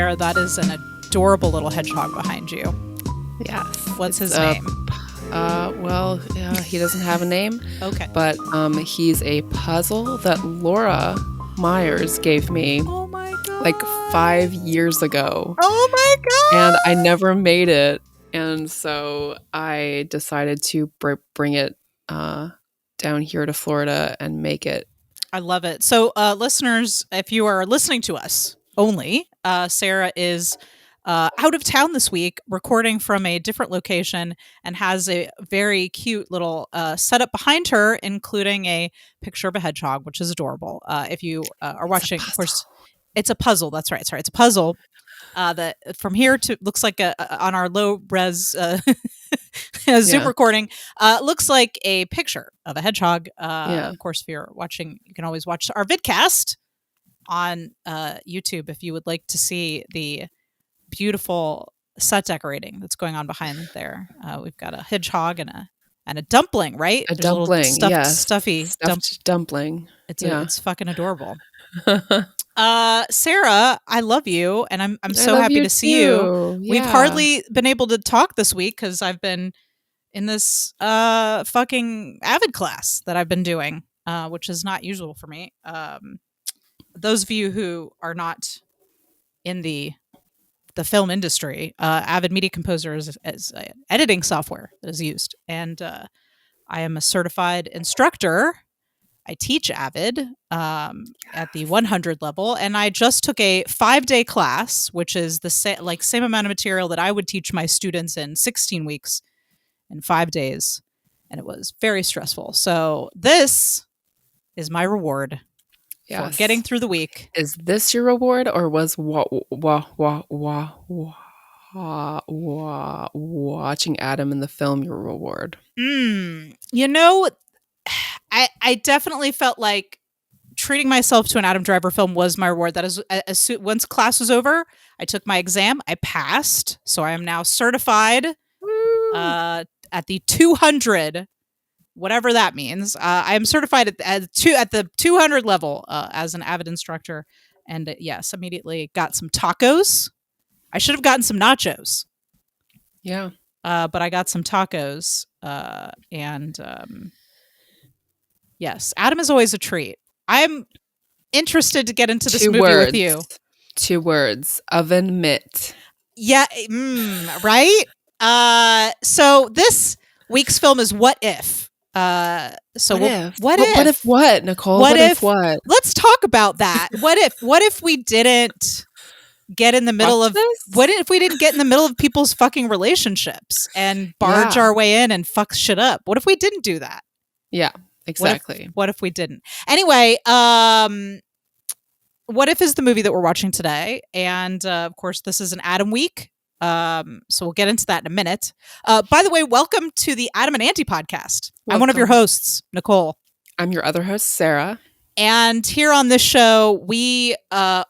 Sarah, that is an adorable little hedgehog behind you. Yes. What's his name? Well, he doesn't have a name. Okay. But he's a puzzle that Laura Myers gave me Oh my god. like 5 years ago. Oh my god. And I never made it. And so I decided to bring it down here to Florida and make it. I love it. So listeners, if you are listening to us only, Sarah is out of town this week, recording from a different location, and has a very cute little setup behind her, including a picture of a hedgehog, which is adorable. If you are watching, of course, it's a puzzle. That's right. Sorry, it's a puzzle that from here to looks like on our low res Zoom recording looks like a picture of a hedgehog. Of course, if you're watching, you can always watch our vidcast on YouTube if you would like to see the beautiful set decorating that's going on behind there. We've got a hedgehog and a dumpling, right? A There's dumpling, a little yes. stuffy dumpling. It's fucking adorable. Sarah, I love you, and I'm so happy to see you. Yeah. We've hardly been able to talk this week because I've been in this fucking Avid class that I've been doing, which is not usual for me. Those of you who are not in the film industry, Avid Media Composer is editing software that is used, and I am a certified instructor. I teach Avid at the 100 level, and I just took a 5-day class, which is the same amount of material that I would teach my students in 16 weeks in 5 days, and it was very stressful. So this is my reward for getting through the week. Is this your reward, or was watching Adam in the film your reward? You know, I definitely felt like treating myself to an Adam Driver film was my reward. That is, once class was over, I took my exam, I passed, so I am now certified at the 200, whatever that means. I am certified at the 200 level as an Avid instructor, and yes, immediately got some tacos. I should have gotten some nachos. Yeah, but I got some tacos, and yes, Adam is always a treat. I'm interested to get into this movie with you. 2 words: oven mitt. Yeah, right? So this week's film is What If? What if what, Nicole? What if what? Let's talk about that. What if we didn't get in the middle of this? What if we didn't get in the middle of people's fucking relationships and barge our way in and fuck shit up? What if we didn't do that? Yeah. Exactly. What if we didn't? Anyway, What If is the movie that we're watching today. And of course, this is an Adam week. So we'll get into that in a minute. By the way, welcome to the Adam and Andy podcast. Welcome. I'm one of your hosts, Nicole. I'm your other host, Sarah. And here on this show, we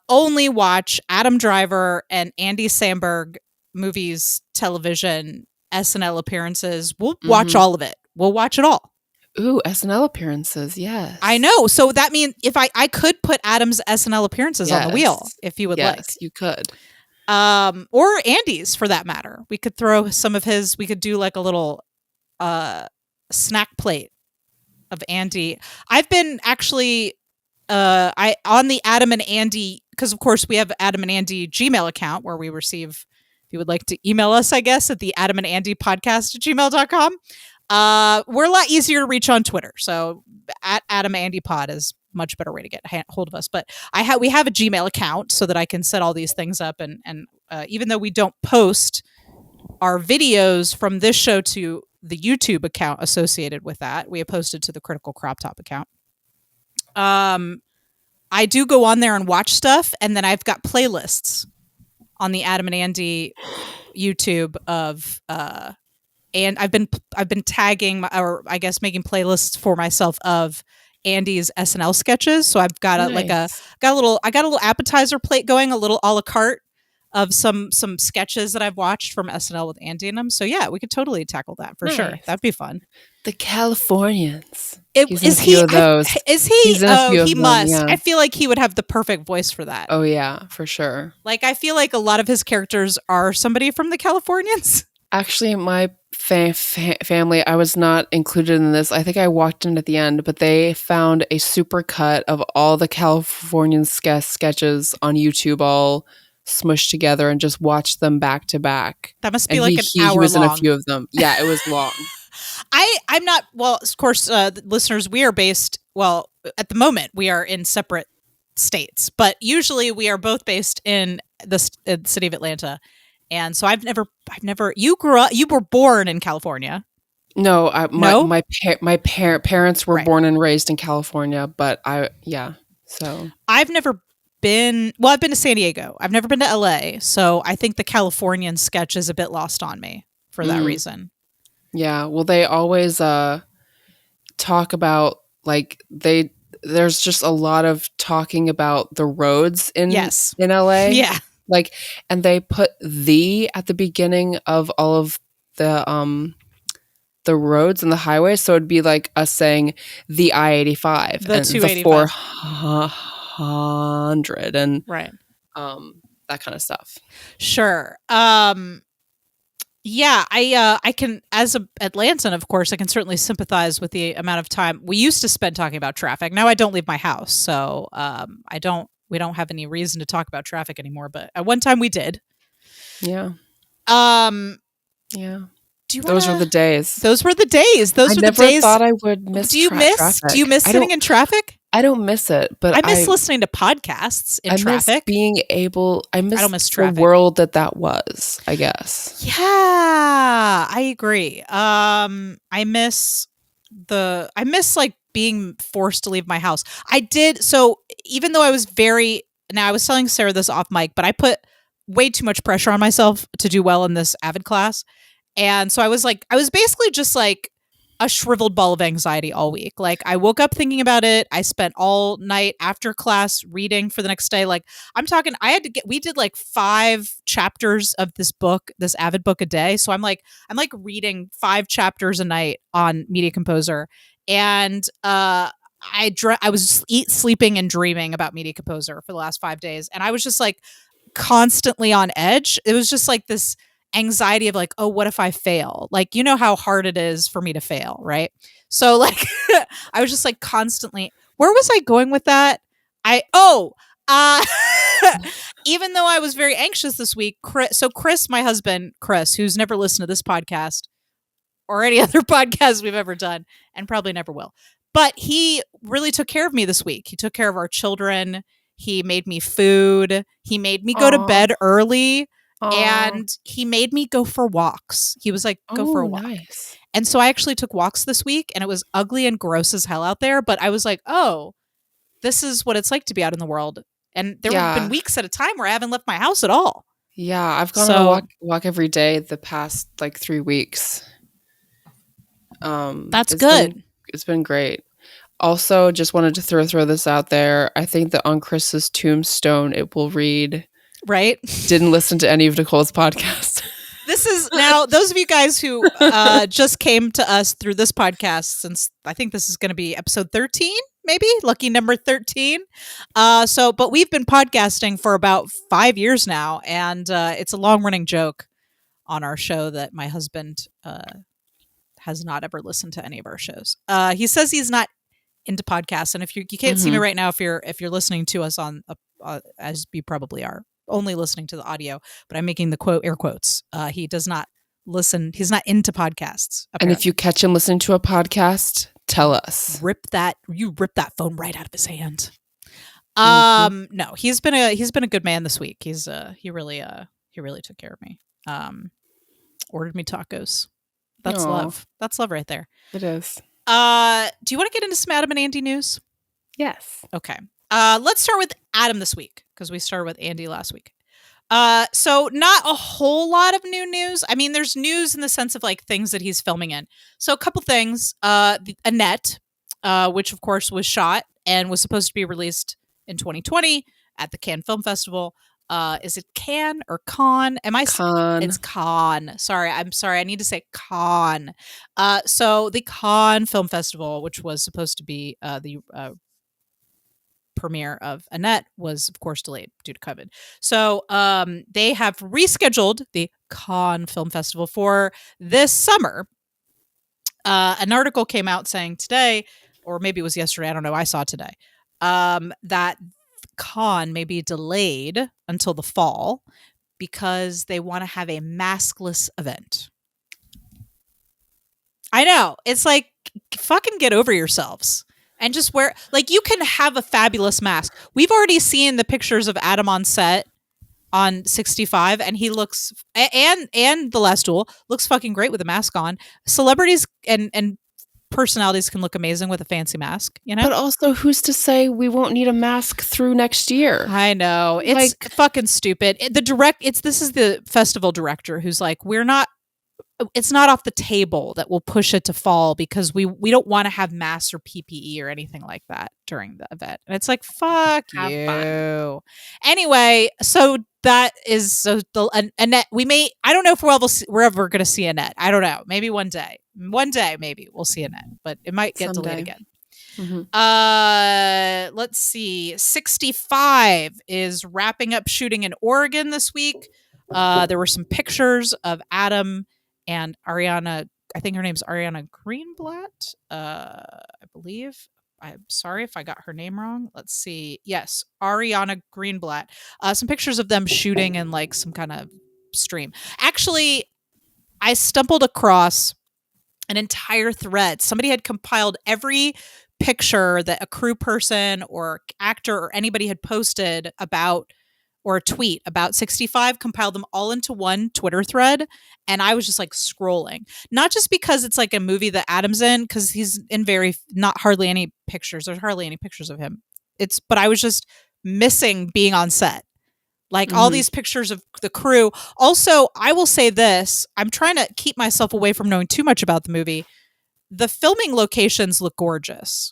only watch Adam Driver and Andy Samberg movies, television, SNL appearances. We'll watch all of it. We'll watch it all. Ooh, SNL appearances, yes. I know. So that means if I could put Adam's SNL appearances on the wheel, if you would like. Yes, you could. Or Andy's, for that matter. We could throw some of his, we could do like a little snack plate of Andy. I've been actually, on the Adam and Andy, because of course we have Adam and Andy Gmail account where we receive, if you would like to email us, I guess, at the Adam and Andy podcast @gmail.com. We're a lot easier to reach on Twitter. So at Adam Andy Pod is much better way to get hold of us. But we have a Gmail account so that I can set all these things up. And even though we don't post our videos from this show to the YouTube account associated with that, we have posted to the Critical Crop Top account. I do go on there and watch stuff. And then I've got playlists on the Adam and Andy YouTube of, and I've been tagging or I guess making playlists for myself of Andy's SNL sketches. So I've got a little appetizer plate going, a little a la carte of some sketches that I've watched from SNL with Andy in them. So yeah, we could totally tackle that for sure. That'd be fun. The Californians. It, He's in a is few he? of those. Is he? He's in a Oh, few of he them, must. yeah. I feel like he would have the perfect voice for that. Oh, yeah, for sure. Like, I feel like a lot of his characters are somebody from the Californians. Actually, my family, I was not included in this. I think I walked in at the end, but they found a supercut of all the Californian sketches on YouTube, all smushed together, and just watched them back to back. That must be And like an he hour was in a long. few of them. Yeah, it was long. I'm not, well, of course, listeners, we are based, well, at the moment, we are in separate states, but usually we are both based in the city of Atlanta. And so I've never, you were born in California. No, No? my parents were Right. born and raised in California, but so. I've never been, well, I've been to San Diego. I've never been to LA. So I think the Californian sketch is a bit lost on me for that reason. Yeah, well, they always talk about, like, there's just a lot of talking about the roads in LA. Yeah. Like, and they put "the" at the beginning of all of the roads and the highways, so it'd be like us saying the I-85 The and 285. the 400 and right. That kind of stuff. Sure. Yeah, I can, as a Atlantan, of course, I can certainly sympathize with the amount of time we used to spend talking about traffic. Now I don't leave my house, so we don't have any reason to talk about traffic anymore. But at one time we did. Yeah. Yeah. Those were the days. Those were the days. Those were the days. I never thought I would miss. Do you miss? Do you miss sitting in traffic? I don't miss it, but I miss listening to podcasts in traffic. Miss being able. I don't miss the traffic. world that was, I guess. Yeah, I agree. I miss like being forced to leave my house. I did. So even though I was now I was telling Sarah this off mic, but I put way too much pressure on myself to do well in this Avid class. And so I was basically just like a shriveled ball of anxiety all week. Like, I woke up thinking about it. I spent all night after class reading for the next day. Like, I'm talking, we did like 5 chapters of this book, this Avid book a day. So I'm like reading 5 chapters a night on Media Composer. And, I was sleeping and dreaming about Media Composer for the last 5 days. And I was just like constantly on edge. It was just like this anxiety of like, oh, what if I fail? Like, you know how hard it is for me to fail, right? So like I was just like constantly, where was I going with that? Even though I was very anxious this week, Chris, my husband, Chris, who's never listened to this podcast or any other podcast we've ever done and probably never will, but he really took care of me this week. He took care of our children. He made me food. He made me go to bed early. And he made me go for walks. He was like, go for a walk. Nice. And so I actually took walks this week, and it was ugly and gross as hell out there. But I was like, oh, this is what it's like to be out in the world. And there have been weeks at a time where I haven't left my house at all. Yeah, I've gone on a walk every day the past like 3 weeks. That's good. It's been great. Also, just wanted to throw this out there. I think that on Chris's tombstone, it will read... Right? Didn't listen to any of Nicole's podcasts. This is now, those of you guys who just came to us through this podcast, since I think this is going to be episode 13, maybe lucky number 13. But we've been podcasting for about 5 years now. And it's a long running joke on our show that my husband has not ever listened to any of our shows. He says he's not into podcasts. And if you can't see me right now, if you're listening to us on, as you probably are, only listening to the audio, but I'm making the air quotes. He does not listen. He's not into podcasts. Apparently. And if you catch him listening to a podcast, tell us. Rip that phone right out of his hand. No, he's been a good man this week. He really took care of me. Ordered me tacos. That's love. That's love right there. It is. Do you want to get into some Adam and Andy news? Yes. Okay. Let's start with Adam this week, because we started with Andy last week. So not a whole lot of new news. I mean, there's news in the sense of like things that he's filming in. So a couple things. Annette, which of course was shot and was supposed to be released in 2020 at the Cannes Film Festival, Is it Cannes or Con? It's Con. Con. Sorry, I'm sorry. I need to say Con. So the Con Film Festival, which was supposed to be the premiere of Annette, was of course delayed due to COVID. So they have rescheduled the Cannes Film Festival for this summer. An article came out saying today, or maybe it was yesterday, I don't know, I saw today, that Cannes may be delayed until the fall because they want to have a maskless event. I know. It's like, fucking get over yourselves and just wear, like, you can have a fabulous mask. We've already seen the pictures of Adam on set on 65, and he looks, and the last duel looks fucking great with a mask on. Celebrities and personalities can look amazing with a fancy mask, you know? But also, who's to say we won't need a mask through next year? I know. It's Like, fucking stupid. This is the festival director who's like, it's not off the table that we'll push it to fall because we don't want to have masks or PPE or anything like that during the event. And it's like, fuck have fun. you. Anyway, so that is so the Annette. We may, I don't know if we're ever going to see Annette. I don't know. Maybe one day. One day maybe we'll see Annette, but it might get delayed Someday. again. Mm-hmm. Let's see. 65 is wrapping up shooting in Oregon this week. There were some pictures of Adam and Ariana. I think her name's Ariana Greenblatt. I believe. I'm sorry if I got her name wrong. Let's see. Yes, Ariana Greenblatt. Some pictures of them shooting in like some kind of stream. Actually, I stumbled across an entire thread. Somebody had compiled every picture that a crew person or actor or anybody had posted about, or a tweet about 65, compiled them all into one Twitter thread. And I was just like scrolling, not just because it's like a movie that Adam's in, because he's in not hardly any pictures. There's hardly any pictures of him. But I was just missing being on set. Like all these pictures of the crew. Also, I will say this, I'm trying to keep myself away from knowing too much about the movie. The filming locations look gorgeous.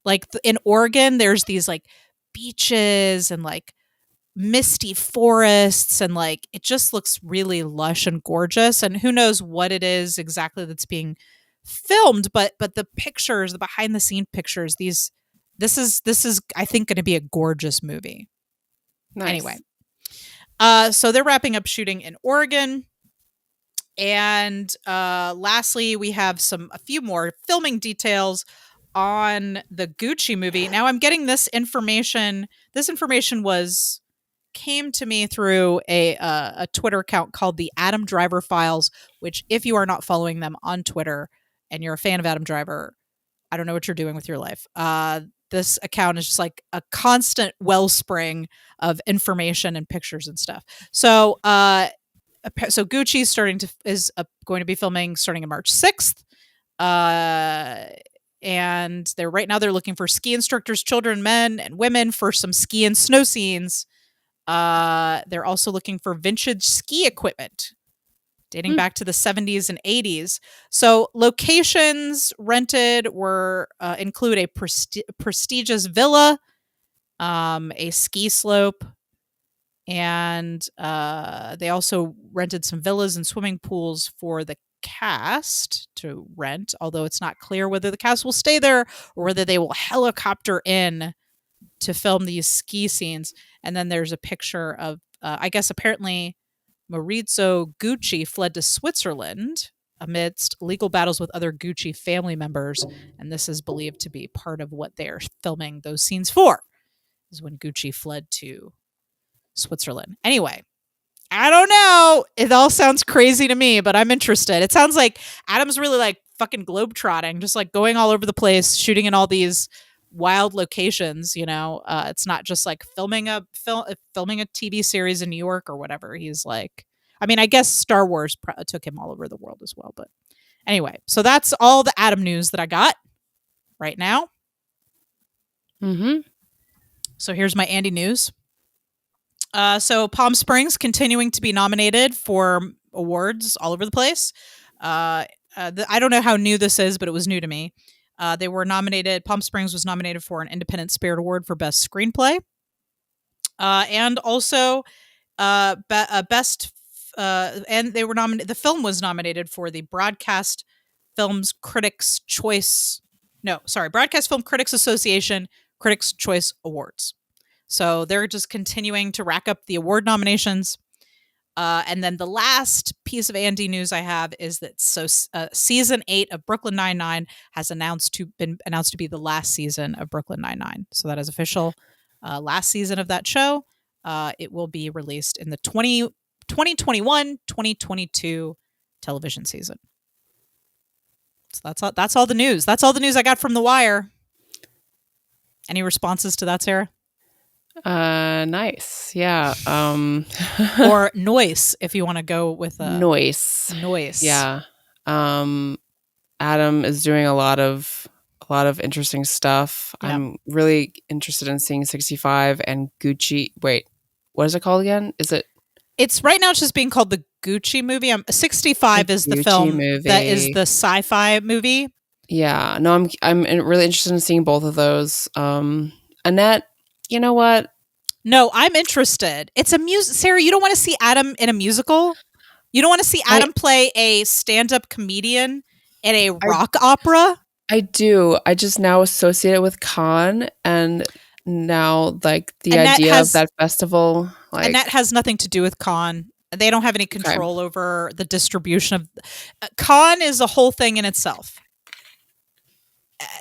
Like in Oregon, there's these like beaches and like misty forests, and like it just looks really lush and gorgeous. And who knows what it is exactly that's being filmed, but the pictures, the behind the scene pictures, this is I think going to be a gorgeous movie. Nice. Anyway, so they're wrapping up shooting in Oregon. And lastly, we have a few more filming details on the Gucci movie. Now I'm getting this information. This information came to me through a Twitter account called the Adam Driver Files, which if you are not following them on Twitter and you're a fan of Adam Driver, I don't know what you're doing with your life. This account is just like a constant wellspring of information and pictures and stuff. So Gucci is going to be filming starting on March 6th. And they're looking for ski instructors, children, men, and women for some ski and snow scenes. They're also looking for vintage ski equipment dating back to the 70s and 80s. So locations rented include a prestigious villa, a ski slope, and they also rented some villas and swimming pools for the cast to rent, although it's not clear whether the cast will stay there or whether they will helicopter in to film these ski scenes. And then there's a picture of, I guess apparently Maurizio Gucci fled to Switzerland amidst legal battles with other Gucci family members. And this is believed to be part of what they're filming those scenes for, is when Gucci fled to Switzerland. Anyway, I don't know. It all sounds crazy to me, but I'm interested. It sounds like Adam's really like fucking globetrotting, just like going all over the place, shooting in all these wild locations. It's not just like filming a TV series in New York or whatever. He's like, I mean, I guess Star Wars took him all over the world as well. But anyway, so that's all the Adam news that I got right now. So here's my Andy news. So Palm Springs continuing to be nominated for awards all over the place. I don't know how new this is, but it was new to me. They were nominated. Palm Springs was nominated for an Independent Spirit Award for Best Screenplay. and also best. And they were nominated. The film was nominated for the Broadcast Films Critics Choice. No, sorry, Broadcast Film Critics Association Critics Choice Awards. So they're just continuing to rack up the award nominations. And then the last piece of Andy news I have is that season 8 of Brooklyn Nine-Nine has been announced to be the last season of Brooklyn Nine-Nine. So that is official. Last season of that show. It will be released in the 2021-2022 television season. So that's all the news. That's all the news I got from The Wire. Any responses to that, Sarah? Nice. Yeah. Or noise, if you want to go with noise. Noise. Yeah. Adam is doing a lot of interesting stuff. Yeah. I'm really interested in seeing 65 and Gucci. Wait, what is it called again? Is it? It's right now. It's just being called the Gucci movie. 65 is the film movie. That is the sci-fi movie. Yeah. No, I'm really interested in seeing both of those. Annette, you know what? No, I'm interested. It's a music. Sarah, you don't want to see Adam in a musical? You don't want to see Adam play a stand-up comedian in a rock opera? I do. I just now associate it with Cannes, and now like the idea of that festival. And that has nothing to do with Cannes. They don't have any control over the distribution of. Cannes is a whole thing in itself.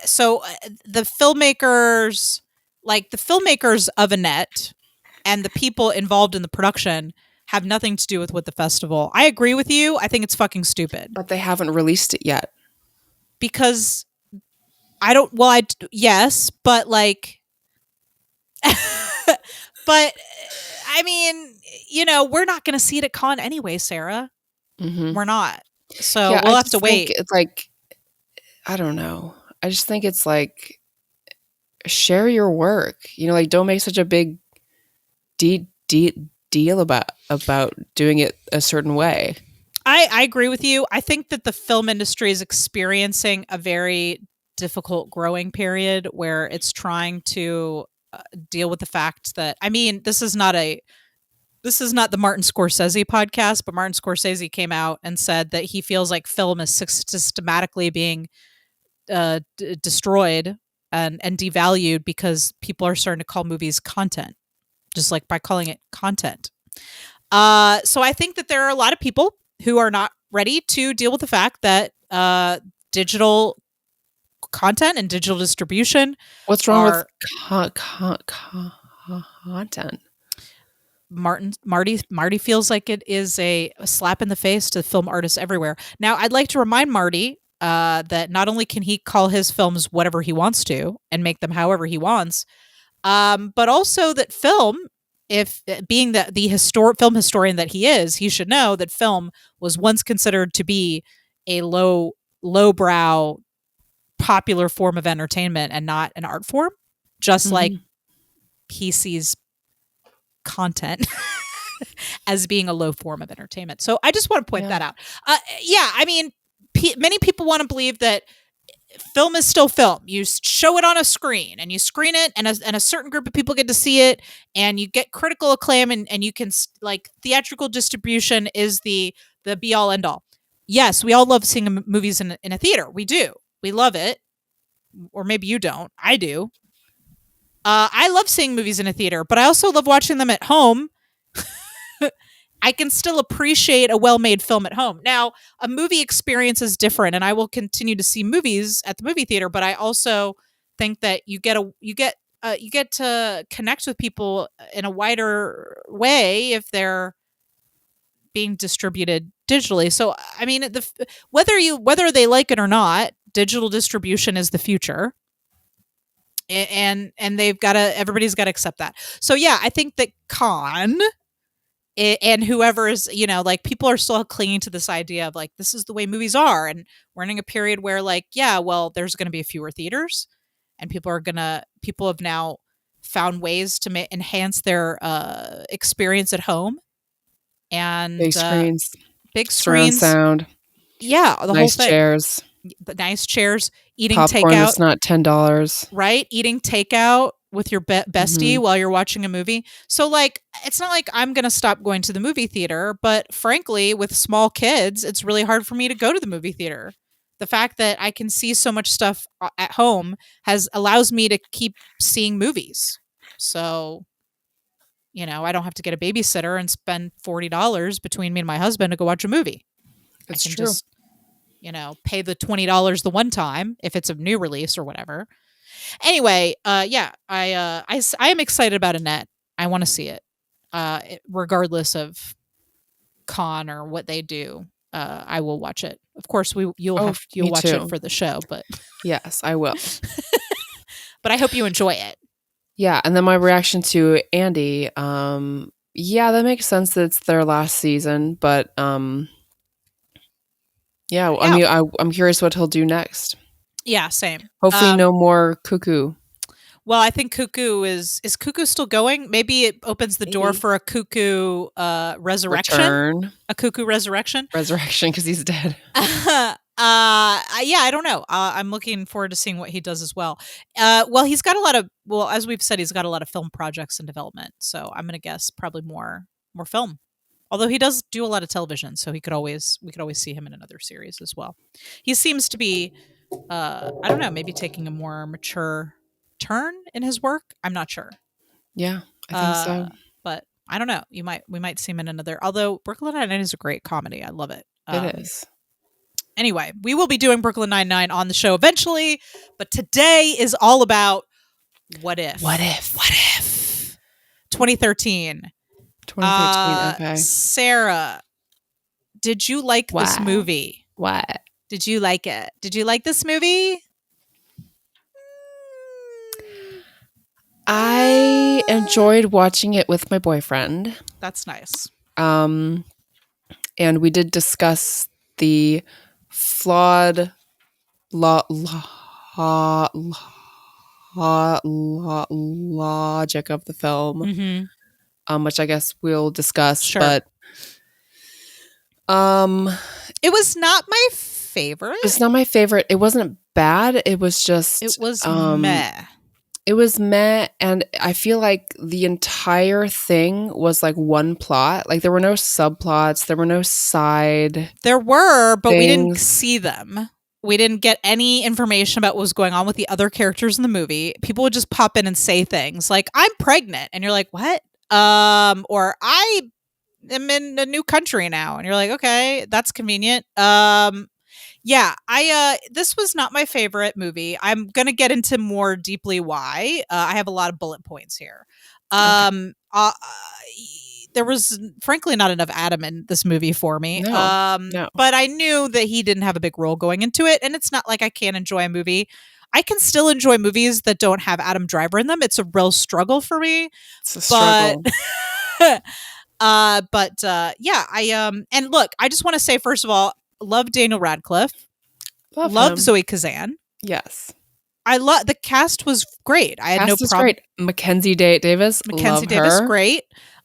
So the filmmakers of Annette and the people involved in the production have nothing to do with the festival. I agree with you. I think it's fucking stupid. But they haven't released it yet. Because yes, but like, but I mean, we're not going to see it at Cannes anyway, Sarah. Mm-hmm. We're not. So we'll have to wait. It's like, I don't know. I just think it's like, share your work. Like, don't make such a big deal about doing it a certain way. I agree with you. I think that the film industry is experiencing a very difficult growing period where it's trying to deal with the fact that, I mean, this is not the Martin Scorsese podcast, but Martin Scorsese came out and said that he feels like film is systematically being destroyed and devalued because people are starting to call movies content, just like by calling it content. So I think that there are a lot of people who are not ready to deal with the fact that digital content and digital distribution. What's wrong with content? Marty feels like it is a slap in the face to film artists everywhere. Now, I'd like to remind Marty that not only can he call his films whatever he wants to and make them however he wants, but also that film, if being the film historian that he is, he should know that film was once considered to be a lowbrow, popular form of entertainment and not an art form, just like he sees content as being a low form of entertainment. So I just want to point that out. I mean, many people want to believe that film is still film. You show it on a screen and you screen it, and a certain group of people get to see it, and you get critical acclaim, and you can, like, theatrical distribution is the be all end all. Yes, we all love seeing movies in a theater. We do. We love it. Or maybe you don't. I do. I love seeing movies in a theater, but I also love watching them at home. I can still appreciate a well-made film at home. Now, a movie experience is different, and I will continue to see movies at the movie theater, but I also think that you get to connect with people in a wider way if they're being distributed digitally. So, I mean, whether they like it or not, digital distribution is the future. And everybody's got to accept that. So yeah, I think that Cannes and whoever is, like, people are still clinging to this idea of like, this is the way movies are, and we're in a period where, like, yeah, well, there's going to be fewer theaters, and people have now found ways to enhance their experience at home, and big screens, surround sound, the nice whole thing. Chairs, the nice chairs, eating popcorn takeout. It's not $10, right? Eating takeout with your bestie Mhm. while you're watching a movie. So like it's not like I'm going to stop going to the movie theater, but frankly with small kids, it's really hard for me to go to the movie theater. The fact that I can see so much stuff at home has allows me to keep seeing movies. So, I don't have to get a babysitter and spend $40 between me and my husband to go watch a movie. I It's can true. just, pay the $20 the one time if it's a new release or whatever. Anyway, yeah, I am excited about Annette. I want to see it. Regardless of con or what they do, I will watch it. Of course, Oh, you'll me watch it too. for the show, but Yes, I will. but I hope you enjoy it. Yeah, and then my reaction to Andy, yeah, that makes sense that it's their last season, but, yeah, I Yeah, mean, I'm curious what he'll do next. yeah, same. Hopefully no more Cuckoo. Well, I think Cuckoo is Cuckoo still going? Maybe it opens the door Maybe. for a Cuckoo resurrection. Return. A Cuckoo resurrection. Resurrection because he's dead. Yeah, I don't know. I'm looking forward to seeing what he does as well. Well, he's got a lot of as we've said, he's got a lot of film projects in development. So I'm gonna guess probably more film. Although he does do a lot of television, so we could always see him in another series as well. He seems to be I don't know, maybe taking a more mature turn in his work. I'm not sure. Yeah, I think Uh so. but I don't know. We might see him in another, although Brooklyn Nine-Nine is a great comedy. I love it. It is. Anyway, we will be doing Brooklyn Nine-Nine on the show eventually, but today is all about what if. What if? What if? 2013. 2013, okay. Sarah, did you like this What? movie? What? Did you like it? Did you like this movie? I enjoyed watching it with my boyfriend. That's nice. And we did discuss the flawed logic of the film, which I guess we'll discuss. Sure. But it was not my favorite. It's not my favorite. It wasn't bad. It was just It was meh. It was meh, and I feel like the entire thing was like one plot. Like there were no subplots, there were no side. There were, but we didn't things. see them. We didn't get any information about what was going on with the other characters in the movie. People would just pop in and say things like, "I'm pregnant," and you're like, "What?" Or "I am in a new country now," and you're like, "Okay, that's convenient." Yeah, I this was not my favorite movie. I'm gonna get into more deeply why. I have a lot of bullet points here. Okay. There was frankly not enough Adam in this movie for me. No. But I knew that he didn't have a big role going into it, and it's not like I can't enjoy a movie. I can still enjoy movies that don't have Adam Driver in them. It's a real struggle for me. It's a But struggle. yeah, and look, I just want to say first of all, love Daniel Radcliffe. Love him. Zoe Kazan. Yes. I love the cast was great. I had Cast no is problem. great. Mackenzie Davis. Mackenzie love Davis, her. great.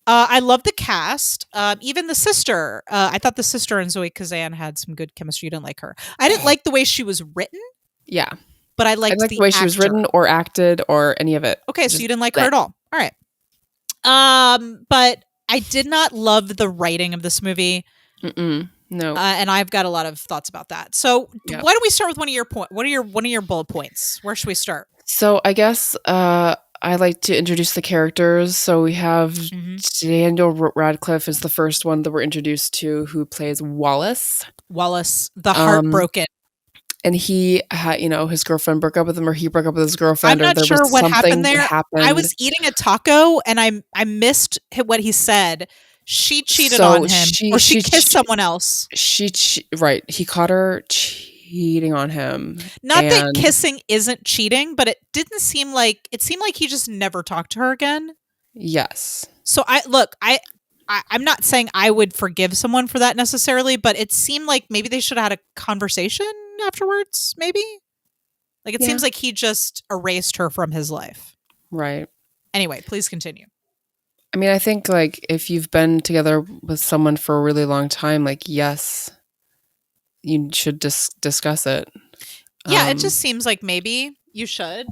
I love the cast. Even the sister. I thought the sister and Zoe Kazan had some good chemistry. You didn't like her. I didn't like the way she was written. Yeah. But I liked the way actor. she was written or acted or any of it. Okay, so you didn't like her at all. All right. But I did not love the writing of this movie. No. And I've got a lot of thoughts about that. So why don't we start with one of your one of your bullet points? Where should we start? So I guess I like to introduce the characters. So we have Daniel Radcliffe is the first one that we're introduced to, who plays Wallace. Wallace, the heartbroken. And he had, his girlfriend broke up with him, or he broke up with his girlfriend. I'm not or there sure was what something happened there. Happened. I was eating a taco and I missed what he said. She cheated on him, or she kissed someone else. Right. He caught her cheating on him. Not that kissing isn't cheating, but it seemed like he just never talked to her again. Yes. So I'm not saying I would forgive someone for that necessarily, but it seemed like maybe they should have had a conversation afterwards, maybe? Like it seems like he just erased her from his life. Right. Anyway, please continue. I mean, I think like if you've been together with someone for a really long time, like yes, you should discuss it. Yeah, it just seems like maybe you should.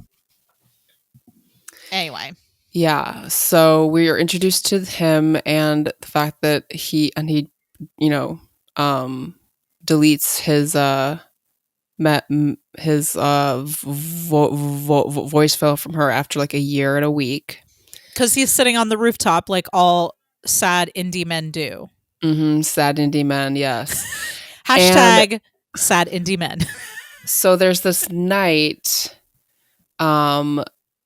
Anyway, Yeah. So we are introduced to him and the fact that he, you know, um, deletes his voice file from her after like a year and a week. because he's sitting on the rooftop like all sad indie men do. Sad indie man, yes. And Hashtag sad indie men. so there's this night um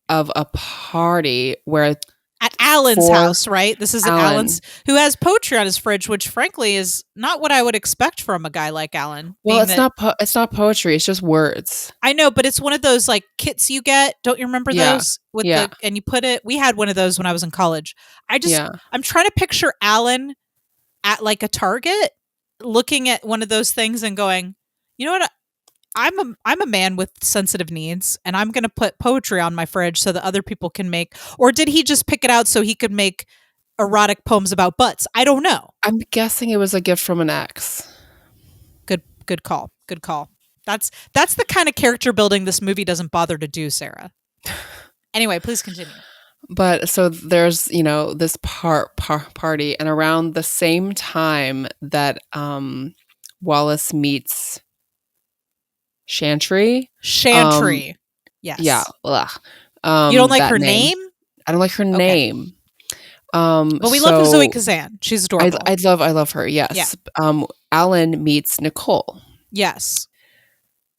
of a party where At Alan's for house, right? This is at Alan. Alan's, who has poetry on his fridge, which frankly is not what I would expect from a guy like Alan. Well, Being that it's not poetry, it's just words. I know, but it's one of those like kits you get. Don't you remember Yeah. those with Yeah. and you put it? We had one of those when I was in college. Yeah. I'm trying to picture Alan at like a Target looking at one of those things and going, you know what? I'm a man with sensitive needs, and I'm going to put poetry on my fridge so that other people can make. Or did he just pick it out so he could make erotic poems about butts? I don't know. I'm guessing it was a gift from an ex. Good call. Good call. That's the kind of character building this movie doesn't bother to do, Sarah. Anyway, please continue. But so there's, this party, and around the same time that Wallace meets Chantry. Chantry. Yes. Yeah. Ugh. You don't like that her name? I don't like her Okay. name. But we love Zoe Kazan. She's adorable. I love her. Yes. Yeah. Alan meets Nicole. Yes.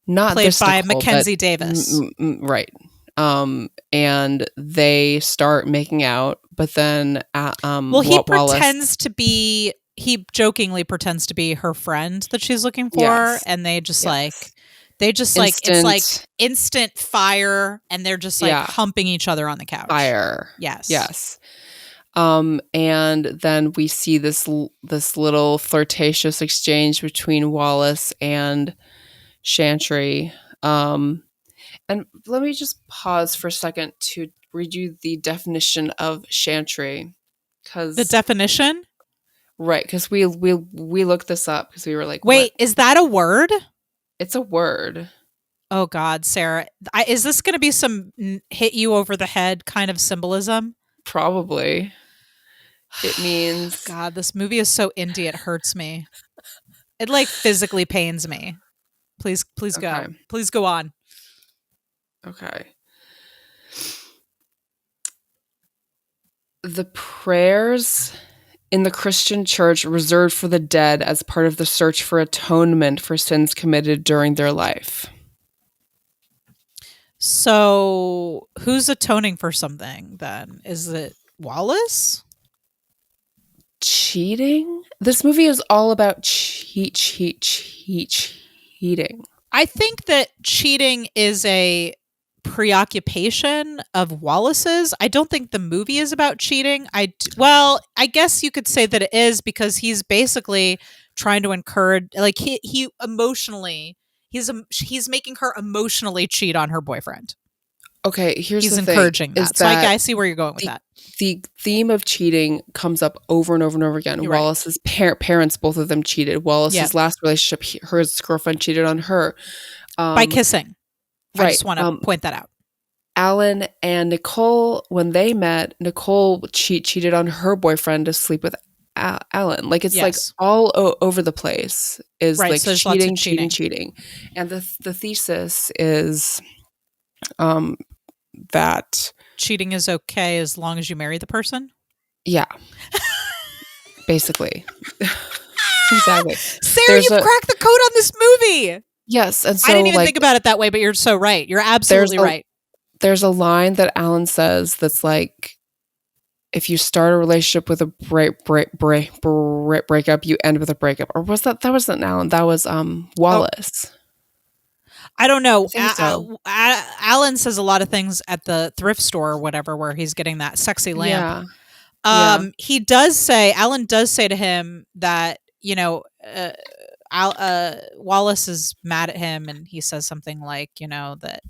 Not played this by Nicole, Mackenzie Davis. Right. And they start making out, but then well, he jokingly pretends to be her friend that she's looking for, Yes. and they just Yes. it's like instant fire, and they're just like Yeah. humping each other on the couch. Fire. Yes. Yes. And then we see this little flirtatious exchange between Wallace and Chantry. And let me just pause for a second to read you the definition of Chantry. The definition? Right, because we looked this up because we were like, wait, what? Is that a word? It's a word. Oh God, Sarah, is this going to be some hit you over the head kind of symbolism? Probably. It means God, this movie is so indie, it hurts me. It like physically pains me. Please go. Okay. Please go on. Okay. The prayers in the Christian church reserved for the dead as part of the search for atonement for sins committed during their life. So, who's atoning for something then? Is it Wallace? Cheating? This movie is all about cheating. I think that cheating is a preoccupation of Wallace's. I don't think the movie is about cheating. I guess you could say that it is, because he's basically trying to encourage, like he emotionally, he's making her emotionally cheat on her boyfriend. Okay, he's encouraging thing, that. So I see where you're going with that. The theme of cheating comes up over and over and over again. You're Wallace's parents, both of them cheated. Wallace's last relationship, his girlfriend cheated on her. By kissing. Right. I just want to point that out. Alan and Nicole, when they met, Nicole cheated on her boyfriend to sleep with Alan. Like, it's like all over the place. Is like so cheating. And the thesis is that cheating is okay as long as you marry the person. Yeah. Basically. Exactly. Sarah, you've cracked the code on this movie. Yes, and so I didn't even think about it that way, but you're so right. You're absolutely right. There's a line that Alan says that's like, if you start a relationship with a breakup, you end with a breakup. Or was that wasn't Alan? That was Wallace. I don't know. So. Alan says a lot of things at the thrift store or whatever, where he's getting that sexy lamp. Yeah. He does say, Alan does say to him that, Wallace is mad at him, and he says something like, that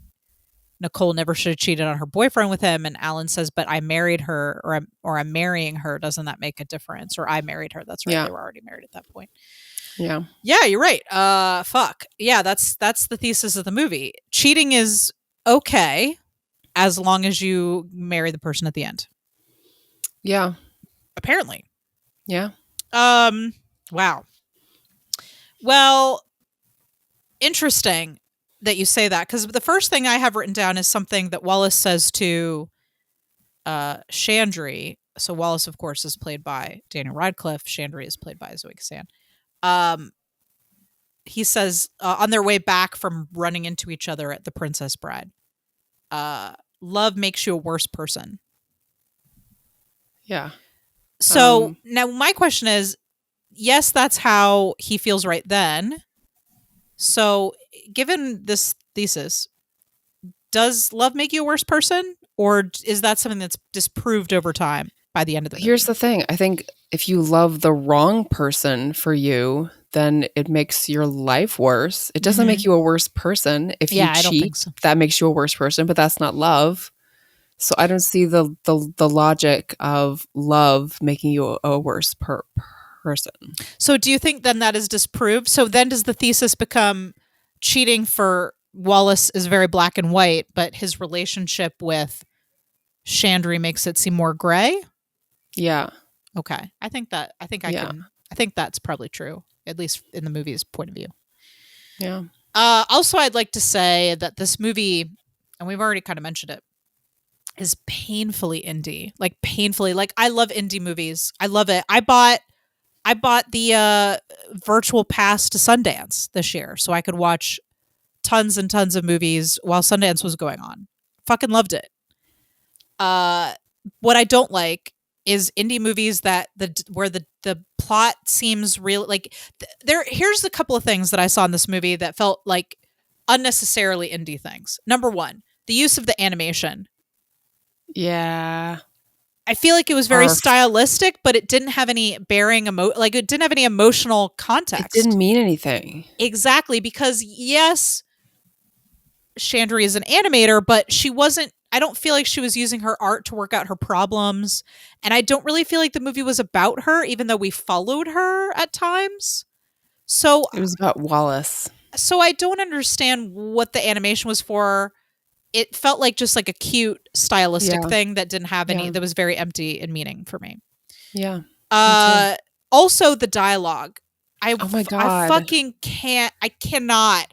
Nicole never should have cheated on her boyfriend with him. And Alan says, but I married her, or I'm marrying her. Doesn't that make a difference? Or I married her. That's right. Yeah. They were already married at that point. Yeah. Yeah, you're right. Fuck. Yeah, that's the thesis of the movie. Cheating is okay as long as you marry the person at the end. Yeah. Apparently. Yeah. Um wow. Well, interesting that you say that, because the first thing I have written down is something that Wallace says to Chantry. So Wallace, of course, is played by Daniel Radcliffe. Chantry is played by Zoe Kazan. Um, he says on their way back from running into each other at the Princess Bride, love makes you a worse person. Yeah. So now my question is, yes, that's how he feels right then. So given this thesis, does love make you a worse person, or is that something that's disproved over time by the end of the Here's movie? the thing. I think if you love the wrong person for you, then it makes your life worse. It doesn't Mm-hmm. make you a worse person. If you Yeah, I don't cheat, think so. that makes you a worse person, but that's not love. So I don't see the logic of love making you a worse person. So do you think then that is disproved? So then does the thesis become cheating for Wallace is very black and white, but his relationship with Chandry makes it seem more gray? Yeah. Okay. Yeah. I think that's probably true, at least in the movie's point of view. Yeah. Also, I'd like to say that this movie, and we've already kind of mentioned it, is painfully indie. Like painfully. Like I love indie movies. I love it. I bought the virtual pass to Sundance this year so I could watch tons and tons of movies while Sundance was going on. Fucking loved it. Uh, what I don't like is indie movies that where the plot seems real. Like there, here's a couple of things that I saw in this movie that felt like unnecessarily indie things. Number one, the use of the animation. Yeah. I feel like it was very Arf. stylistic, but it didn't have any like it didn't have any emotional It didn't context. mean anything. Exactly, because yes, Chandry is an animator, but she wasn't. I don't feel like she was using her art to work out her problems, and I don't really feel like the movie was about her, even though we followed her at times. So, It was about Wallace. so I don't understand what the animation was for. It felt like just like a cute stylistic Yeah. thing that didn't have any. Yeah. That was very empty in meaning for me. Yeah. Me too. Uh, Also the dialogue. Oh my I god. fucking can't. I cannot.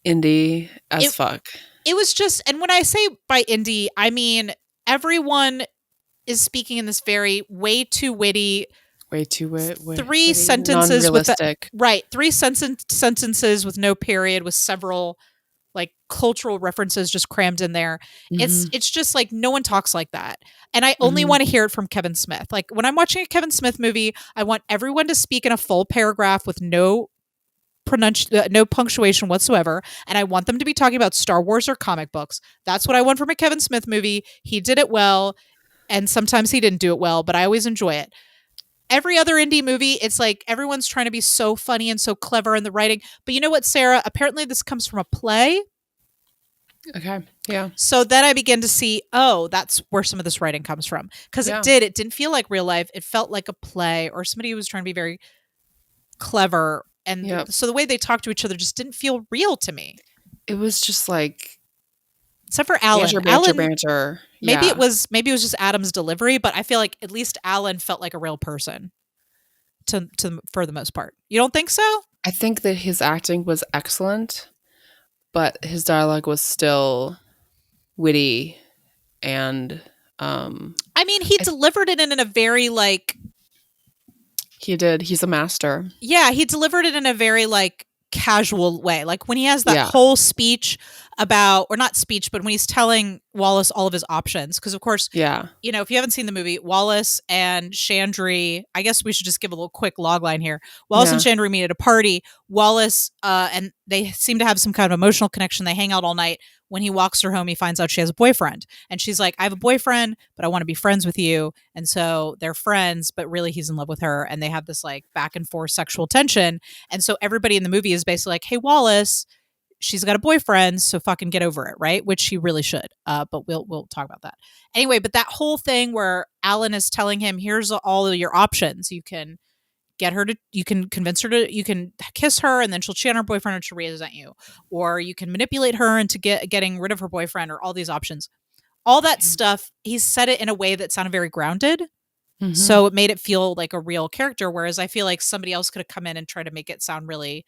Indie as It fuck. it was just, and when I say by indie, I mean everyone is speaking in this very way too witty Way too three witty, sentences with the non-realistic. right three sentences with no period with several like cultural references just crammed in there. Mhm. It's just like no one talks like that. And I only Mhm. want to hear it from Kevin Smith. Like when I'm watching a Kevin Smith movie, I want everyone to speak in a full paragraph with no punctuation whatsoever, and I want them to be talking about Star Wars or comic books. That's what I want from a Kevin Smith movie. He did it well, and sometimes he didn't do it well, but I always enjoy it. Every other indie movie, it's like everyone's trying to be so funny and so clever in the writing. But you know what, Sarah? Apparently, this comes from a play. Okay. Yeah. So then I begin to see, oh, that's where some of this writing comes from. Because Yeah. it didn't feel like real life. It felt like a play or somebody who was trying to be very clever. And Yep. so the way they talked to each other just didn't feel real to me. It was just like Except for Alan. banter, banter, Alan, banter. maybe Yeah. it was just Adam's delivery, but I feel like at least Alan felt like a real person to for the most part. You don't think so? I think that his acting was excellent, but his dialogue was still witty and I mean, he I, delivered it in a very like he did. He's a master. yeah, he delivered it in a very like casual way. Like when he has that Yeah. whole speech about, or not speech, but when he's telling Wallace all of his options, because of course, Yeah. you know, if you haven't seen the movie, Wallace and Chandry, I guess we should just give a little quick log line here. Wallace and Yeah. Chandry meet at a party. Wallace, and they seem to have some kind of emotional connection. They hang out all night. When he walks her home, he finds out she has a boyfriend. And she's like, I have a boyfriend, but I want to be friends with you. And so they're friends, but really he's in love with her. And they have this like back and forth sexual tension. And so everybody in the movie is basically like, hey, Wallace, she's got a boyfriend, so fucking get over it, right? Which she really should. But we'll talk about that anyway. But that whole thing where Alan is telling him, "Here's all of your options. You can you can convince her to, you can kiss her, and then she'll cheat on her boyfriend, and she'll resent you, or you can manipulate her into getting rid of her boyfriend, or all these options." all that stuff, he said it in a way that sounded very grounded. Mm-hmm. So it made it feel like a real character. Whereas I feel like somebody else could have come in and tried to make it sound really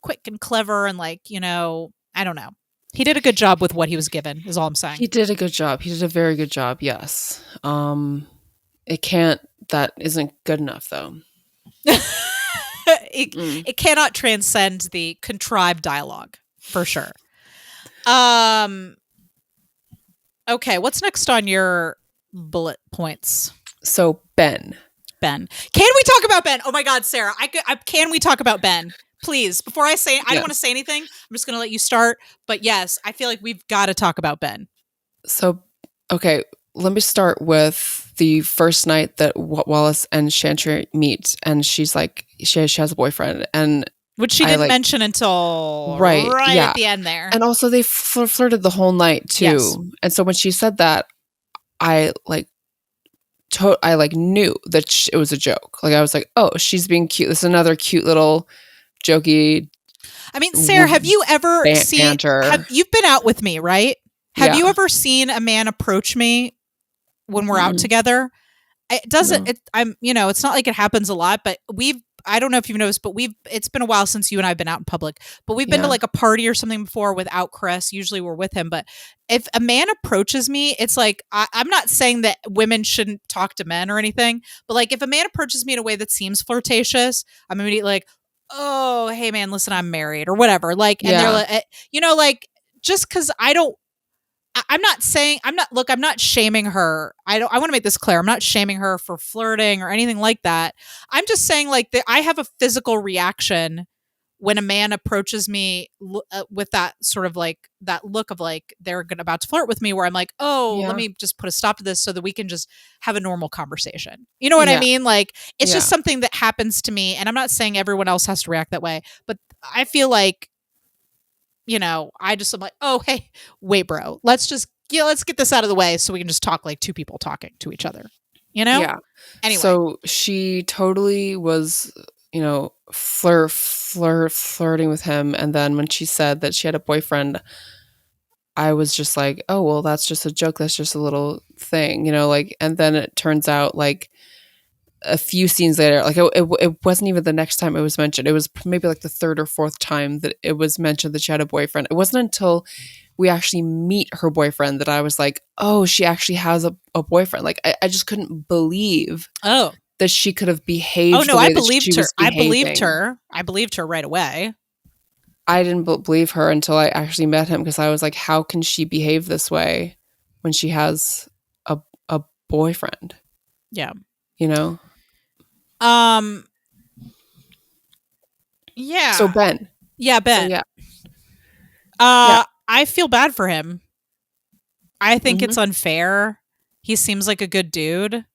quick and clever and like, I don't know. He did a good job with what he was given, is all I'm saying. He did a good job. He did a very good job. Yes. That isn't good enough though. It cannot transcend the contrived dialogue for sure. Okay, what's next on your bullet points? So Ben. Can we talk about Ben? Oh my God, Sarah, can we talk about Ben? Please, before I don't want to say anything. I'm just going to let you start. But yes, I feel like we've got to talk about Ben. So, okay, let me start with the first night that Wallace and Chantry meet, and she's like, she has a boyfriend, and which she didn't mention until right at the end there. And also, they flirted the whole night too. Yes. And so when she said that, I knew that it was a joke. Like I was like, oh, she's being cute. This is another cute little jokey. I mean, Sarah, have you ever seen? You've been out with me, right? Have you ever seen a man approach me when we're out together? It doesn't. No. It's not like it happens a lot, but I don't know if you've noticed, but it's been a while since you and I have been out in public, but we've been to like a party or something before without Chris. Usually we're with him, but if a man approaches me, it's like, I'm not saying that women shouldn't talk to men or anything, but like if a man approaches me in a way that seems flirtatious, I'm immediately like, oh, hey man, listen, I'm married or whatever. Like, and they're like, like just cause I'm not shaming her. I want to make this clear. I'm not shaming her for flirting or anything like that. I'm just saying like I have a physical reaction when a man approaches me with that sort of like that look of like they're about to flirt with me, where I'm like, oh, let me just put a stop to this so that we can just have a normal conversation. You know what I mean? Like it's just something that happens to me, and I'm not saying everyone else has to react that way, but I feel like, I'm like, oh, hey, wait, bro, let's get this out of the way so we can just talk like two people talking to each other, Yeah. Anyway. So she totally was, flirting with him. And then when she said that she had a boyfriend, I was just like, oh, well, that's just a joke. That's just a little thing, and then it turns out like a few scenes later, like it wasn't even the next time it was mentioned. It was maybe like the third or fourth time that it was mentioned that she had a boyfriend. It wasn't until we actually meet her boyfriend that I was like, oh, she actually has a boyfriend. Like I just couldn't believe that she could have behaved. Oh no, I believed her. I believed her right away. I didn't believe her until I actually met him, because I was like, how can she behave this way when she has a boyfriend? Yeah. Yeah. So Ben. Yeah, Ben. So, I feel bad for him. I think it's unfair. He seems like a good dude.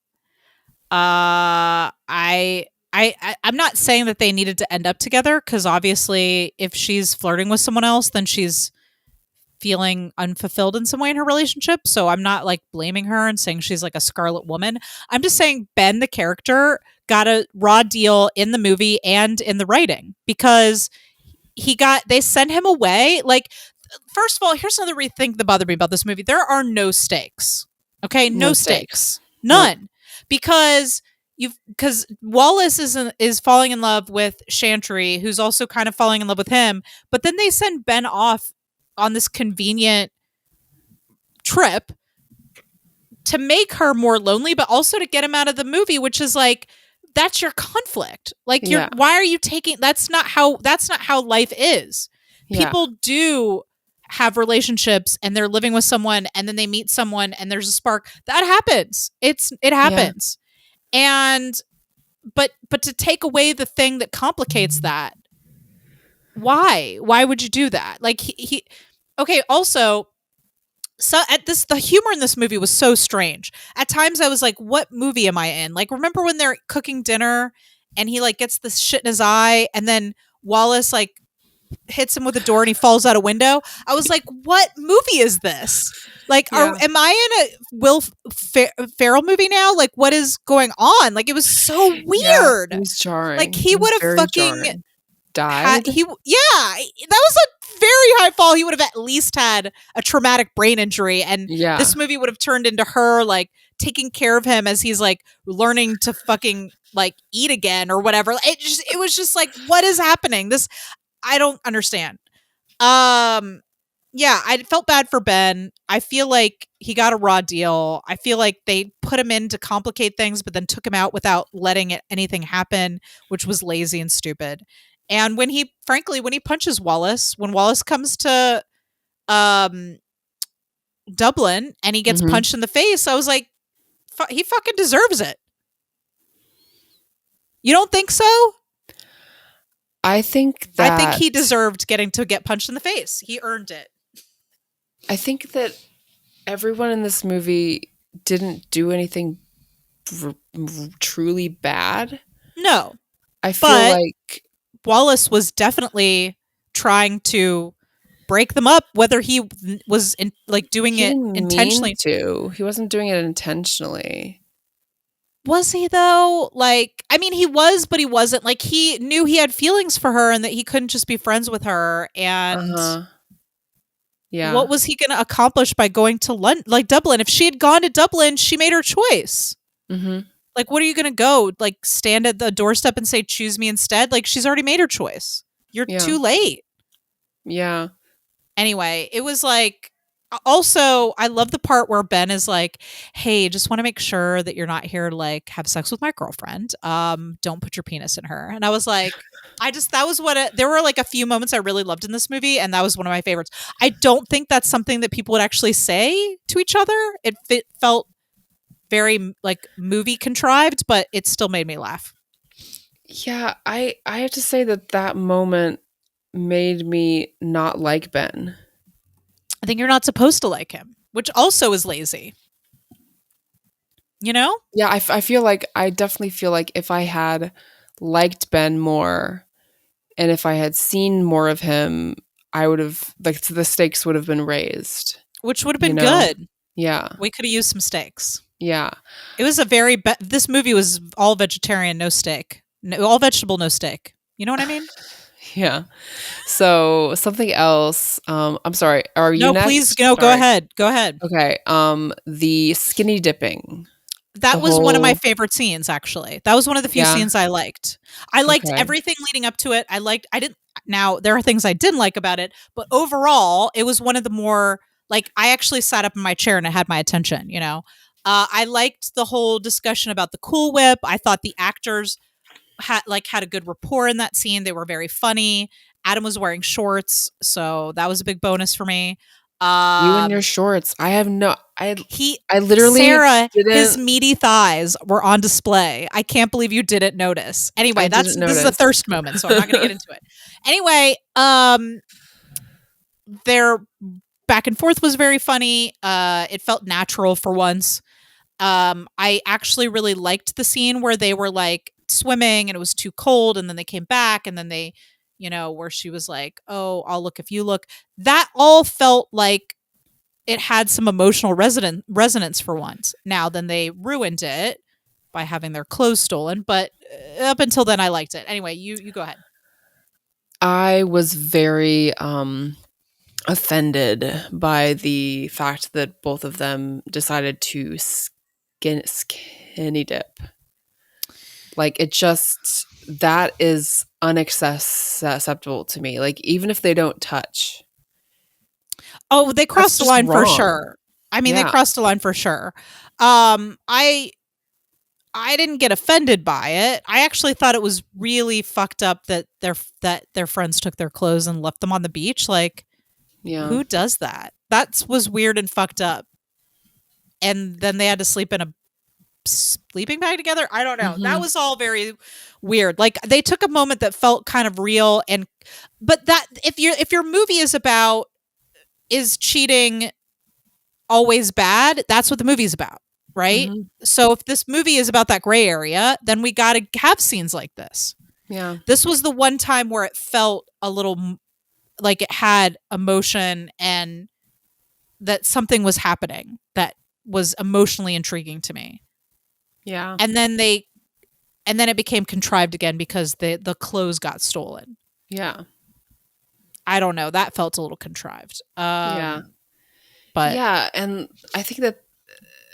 I'm not saying that they needed to end up together, because obviously if she's flirting with someone else, then she's feeling unfulfilled in some way in her relationship. So I'm not like blaming her and saying she's like a scarlet woman. I'm just saying Ben, the character, got a raw deal in the movie and in the writing, because they sent him away. Like, first of all, here's another thing that bothered me about this movie. There are no stakes. Okay. No stakes. None. Nope. Because Wallace is falling in love with Chantry, who's also kind of falling in love with him. But then they send Ben off on this convenient trip to make her more lonely, but also to get him out of the movie, which is like, that's your conflict. Like, why are you taking? That's not how life is. Yeah. People do have relationships and they're living with someone, and then they meet someone and there's a spark. That happens. It happens. Yeah. And but to take away the thing that complicates that, why would you do that? Like he okay, also, so the humor in this movie was so strange. At times I was like, what movie am I in? Like, remember when they're cooking dinner and he like gets this shit in his eye, and then Wallace like hits him with a door and he falls out a window? I was like, what movie is this? Like, am I in a Will Ferrell movie now? Like, what is going on? Like, it was so weird. Yeah, it was jarring. Like, he would have fucking died. that was a very high fall. He would have at least had a traumatic brain injury, and Yeah. this movie would have turned into her like taking care of him as he's like learning to fucking like eat again or whatever. It was just like, what is happening? This I don't understand. Um, yeah, I felt bad for Ben. I feel like he got a raw deal. I feel like they put him in to complicate things, but then took him out without letting anything happen, which was lazy and stupid. And frankly, when he punches Wallace, when Wallace comes to um, Dublin and he gets Hmm. punched in the face, I was like, he fucking deserves it. You don't think so? I think I think that he deserved getting to get punched in the face. He earned it. I think that everyone in this movie didn't do anything truly bad. No, I feel but like Wallace was definitely trying to break them up, whether he was like doing he it didn't mean intentionally. to. He wasn't doing it intentionally. Was he though? Like, I mean, he was, but he wasn't. Like, he knew he had feelings for her and that he couldn't just be friends with her. And Uh-huh. what Yeah. was he going to accomplish by going to London, like Dublin? If she had gone to Dublin, she made her choice. Mhm. Like, what are you going to go? Like, stand at the doorstep and say, choose me instead? Like, she's already made her choice. You're Yeah. too late. Yeah. Anyway, it was like, also, I love the part where Ben is like, hey, just want to make sure that you're not here to like have sex with my girlfriend. Don't put your penis in her. And I was like, that was there were like a few moments I really loved in this movie, and that was one of my favorites. I don't think that's something that people would actually say to each other. It felt very like movie contrived, but it still made me laugh. Yeah, I have to say that that moment made me not like Ben. I think you're not supposed to like him, which also is lazy. You know? Yeah, I feel like I definitely feel like if I had liked Ben more and if I had seen more of him, I would have like the stakes would have been raised, Which would have you been know? good. Yeah. We could have used some steaks. Yeah. It was a very this movie was all vegetarian, no steak. No, all vegetable, no steak. You know what I mean? Yeah. So, something else, I'm sorry, are you No, please, next? no, go Sorry. ahead. Go ahead. Okay, the skinny dipping, the That was one of my whole favorite scenes, actually. That was one of the few yeah, scenes I liked. I liked okay. everything leading up to it. I didn't, now there are things I didn't like about it, but overall, it was one of the more, like, I actually sat up in my chair and it had my attention, you know? I liked the whole discussion about the Cool Whip. I thought the actors had a good rapport in that scene. They were very funny. Adam was wearing shorts, so that was a big bonus for me. You and your Um, shorts. he I literally Sarah, his didn't meaty thighs were on display. I can't believe you didn't notice. I Anyway, didn't this is a notice. thirst moment, so I'm not going to get into it. Anyway, their back and forth was very funny. It felt natural for once. I actually really liked the scene where they were like swimming and it was too cold, and then they came back, and then they, where she was like, "Oh, I'll look if you look." That all felt like it had some emotional resonance for once. Now, then they ruined it by having their clothes stolen, but up until then, I liked it. Anyway, you go ahead. I was very, offended by the fact that both of them decided to skinny dip. Like, it just that is unacceptable to me, like, even if they don't touch, Oh, they that's crossed the just line for wrong. sure. I mean, they Yeah. crossed the line for sure. I didn't get offended by it. I actually thought it was really fucked up that their friends took their clothes and left them on the beach. Like, Yeah. who does that? That was weird and fucked up. And then they had to sleep in a sleeping bag together. I don't know. That Mhm. was all very weird. Like, they took a moment that felt kind of real, and but that if your movie is about, is cheating always bad, that's what the movie's about, right? Mhm. So if this movie is about that gray area, then we got to have scenes like this. Yeah. This was the one time where it felt a little like it had emotion, and that something was happening that was emotionally intriguing to me. Yeah. And then it became contrived again because the clothes got stolen. Yeah. I don't know. That felt a little contrived. Yeah. But Yeah, and I think that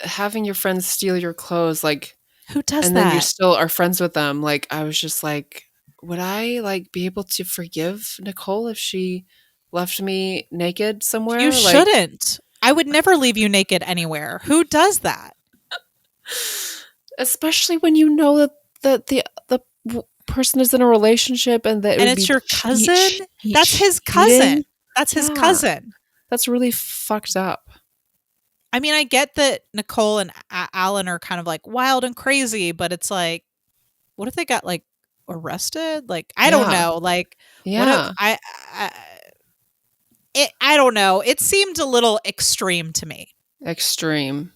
having your friends steal your clothes, like, who does and then you that? still are friends with them, like, I was just like, would I, like, be able to forgive Nicole if she left me naked You somewhere? Like, shouldn't. I would never leave you naked anywhere. Who does that? especially when you know that the person is in a relationship and that it And would it's be your cousin? That's his cousin. cheating. That's his Yeah, cousin. that's really fucked up. I mean, I get that Nicole and Alan are kind of like wild and crazy, but it's like, what if they got like arrested? Like, I don't Yeah, know. Like, what if yeah, I I don't know. It seemed a little extreme to me. extreme.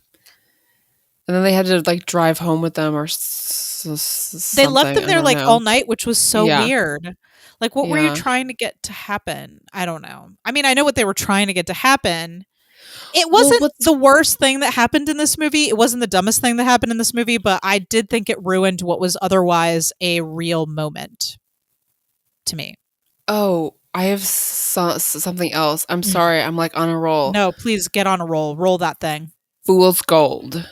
And then they had to, like, drive home with them or They left something, them I there don't like all know. night, which was so Yeah, weird. Like, what were you yeah. trying to get to happen? I don't know. I mean, I know what they were trying to get to happen. It Well, wasn't what's the worst thing that happened in this movie. It wasn't the dumbest thing that happened in this movie, but I did think it ruined what was otherwise a real moment to me. Oh, I have something else. I'm Mm. sorry, I'm, like, on a roll. No, please get on a roll. Roll that thing. Fool's Gold.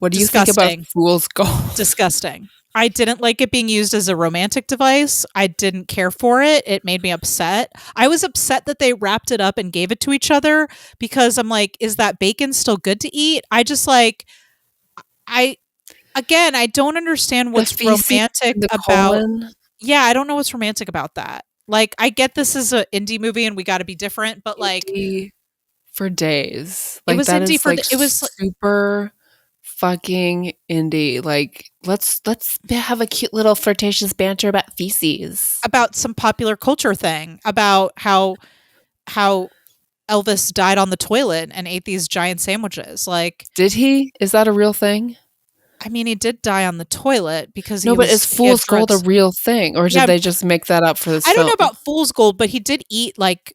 What do you think about Disgusting. Fool's Gold? Disgusting. I didn't like it being used as a romantic device. I didn't care for it. It made me upset. I was upset that they wrapped it up and gave it to each other because I'm like, is that bacon still good to eat? I just like, I, again, I don't understand The what's feces romantic and the about, colon? yeah, I don't know what's romantic about that. Like, I get this is an indie movie and we got to be different, but like, Indie for days. it Like, was that indie is, for, like, it was super fucking indie. Like, let's have a cute little flirtatious banter about feces. about some popular culture thing about how Elvis died on the toilet and ate these giant sandwiches. Like, Did he? Is that a real thing? I mean, he did die on the toilet because No, but is he had Fool's Gold a Tourette's. real thing, or did Yeah, they just make that up for this I don't film? know about fool's gold, but he did eat like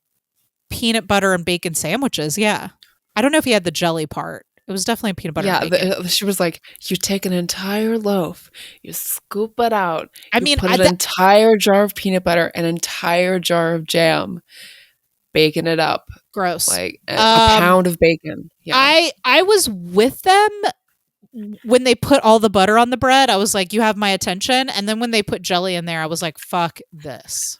peanut butter and bacon sandwiches. Yeah, I don't know if he had the jelly part. It was definitely peanut butter and Yeah, bacon. she was like, "You take an entire loaf, you scoop it out, I you mean, put an entire jar of peanut butter, an entire jar of jam, bacon it up, gross. like a pound of bacon." Yeah, I was with them when they put all the butter on the bread. I was like, you have my attention. And then when they put jelly in there, I was like, fuck this.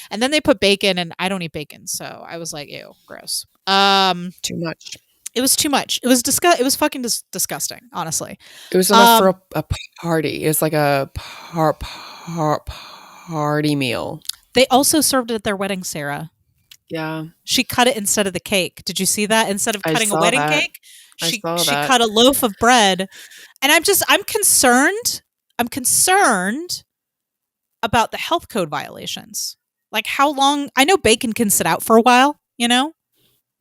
And then they put bacon, and I don't eat bacon, so I was like, ew, gross. too much. It was too much. It was It was fucking disgusting, honestly. It was enough for Um, a party. It was like a party meal. they also served it at their wedding, Sarah. Yeah, She cut it instead of the cake. Did you see that? Instead of I cutting a saw wedding that. cake, I saw she that. cut a loaf of bread. And I'm concerned. I'm concerned about the health code violations. Like, how long? I know bacon can sit out for a while, you know,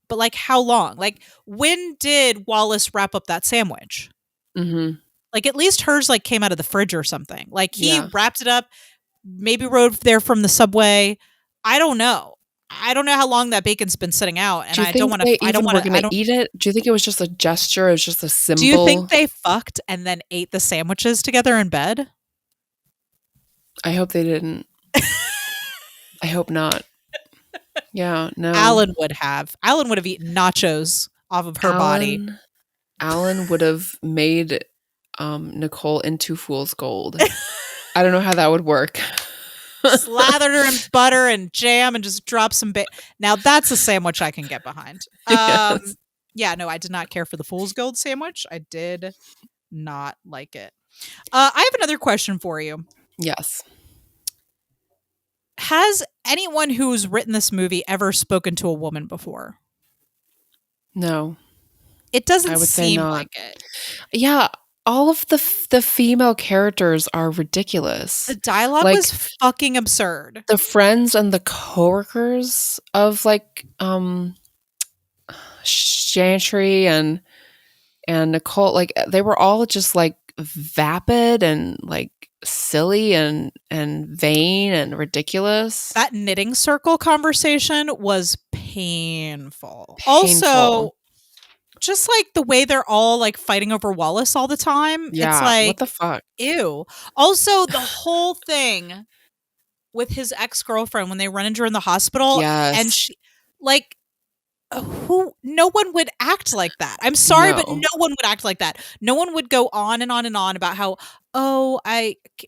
but like, how long? Like, when did Wallace wrap up that sandwich? Hmm. Like, at least hers like came out of the fridge or something. Like, he Yeah. wrapped it up, maybe rode there from the subway. I don't know. I don't know how long that bacon's been sitting out, and Do you I don't think want to. they I don't even want were to. I gonna don't. eat it? Do you think it was just a gesture? It was just a Do you think symbol? they fucked and then ate the sandwiches together in bed? I hope they didn't. I hope not. Yeah, no. Alan would have. Alan would have eaten nachos off of her body. Alan would have made Nicole into Fool's Gold. I don't know how that would work. Slathered her in butter and jam and just dropped some bacon. Now that's a sandwich I can get behind. Yes. Yeah, no, I did not care for the Fool's Gold sandwich. I did not like it. I have another question for you. Yes. Has anyone who's written this movie ever spoken to a woman before? No. It I doesn't would say seem not. like it. Yeah, all of the female characters are ridiculous. The dialogue Like, was fucking absurd. the friends and the coworkers of, like, Chantry and Nicole, like, they were all just, like, vapid and, like, silly and vain and ridiculous. That knitting circle conversation was painful. Painful. Also, just like the way they're all like fighting over Wallace all the time, it's Yeah, what like, the fuck? ew. Also, the whole thing with his ex-girlfriend when they run into her in the hospital, and Yes. she, like, who no one would act like that. I'm sorry, but No. no one would act like that. No one would go on and on and on about how, oh,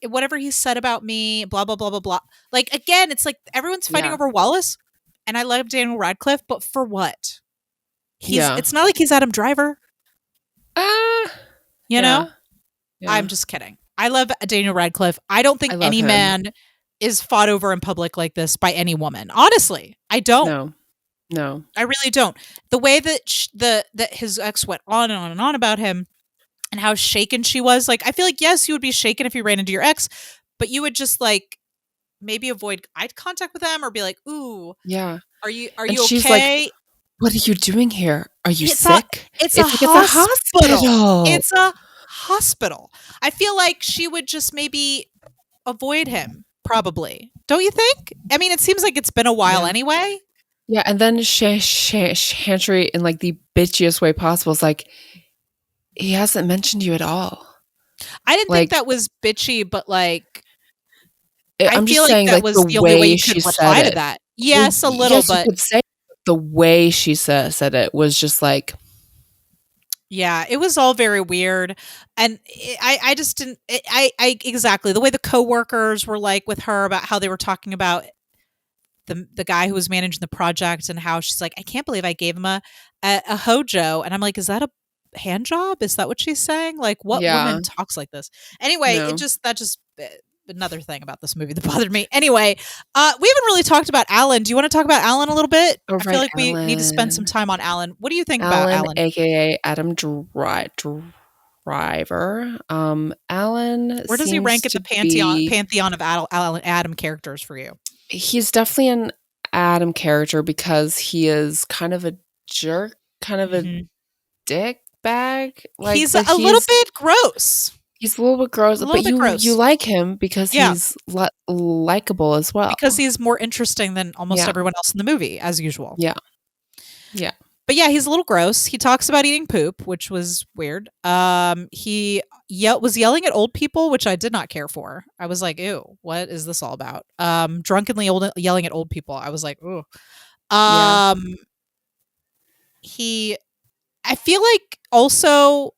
whatever he said about me, blah blah blah blah blah. Like, again, it's like everyone's fighting Yeah. over Wallace, and I love Daniel Radcliffe, but for what? Yeah. It's not like he's Adam Driver, Ah. you Yeah. know? I'm Yeah. just kidding. I love Daniel Radcliffe. I don't I think love any him. man is fought over in public like this by any woman. Honestly, I don't. No. No. I really don't. The way that that his ex went on and on and on about him, and how shaken she was. Like, I feel like, yes, you would be shaken if you ran into your ex, but you would just, like, maybe avoid eye contact with them or be like, "Ooh, Yeah. are And you she's like, okay?" "What are you doing here? Are you It's a sick?" it's a It's like, "It's a hospital. hospital." It's a hospital. I feel like she would just maybe avoid him, probably. Don't you think? I mean, it seems like it's been a while Yeah. anyway. Yeah, and then Chantry, in, like, the bitchiest way possible, is like, "He hasn't mentioned you at all." I didn't think Like, that was bitchy, but, like, I I'm feel just like saying, that like, the was the only way you way could she said reply to it. that. Well, Yes, a little, yes, you but could say the way she said it was just like, yeah, it was all very weird, and I just didn't I exactly the way the coworkers were like with her about how they were talking about the guy who was managing the project, and how she's like, I can't believe I gave him a hojo, and I'm like, is that a hand job? Is that what she's saying? Like, what yeah, woman talks like this? Anyway, no. that just another thing about this movie that bothered me. Anyway, we haven't really talked about Alan. Do you want to talk about Alan a little bit? All I feel right, like we need to spend some Alan. time on Alan. What do you think about Alan, Alan? AKA Adam Driver. Alan Where does he seems rank at the to be pantheon of Adam characters for you? he's definitely an Adam character because he is kind of a jerk, kind of a Mhm. dick bag, like, He's but a little bit gross. he's a little bit gross, A but little bit you gross. like him because Yeah, he's likable as well. because he's more interesting than almost Yeah, everyone else in the movie, as usual. yeah, yeah, But yeah, he's a little gross. He talks about eating poop, which was weird. He was yelling at old people, which I did not care for. I was like, "Ew, what is this all about?" Drunkenly yelling at old people. I was like, "Ooh." yeah, Um, he. I feel like also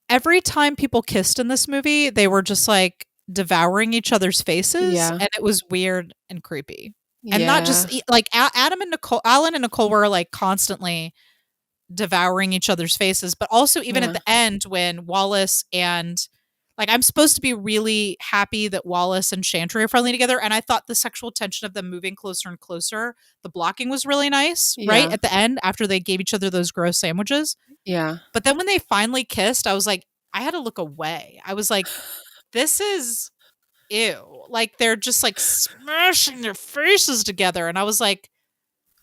every time people kissed in this movie, they were just like devouring each other's faces, yeah, and it was weird and creepy. And not yeah, just like Adam and Nicole, Alan and Nicole were like constantly devouring each other's faces, but also even at yeah, the end when Wallace and, like, I'm supposed to be really happy that Wallace and Chantry are friendly together, and I thought the sexual tension of them moving closer and closer, the blocking was really nice, right? yeah, At the end, after they gave each other those gross sandwiches. yeah. But then when they finally kissed, I was like, I had to look away. I was like, this is ew. Like, they're just like smashing their faces together. And I was like,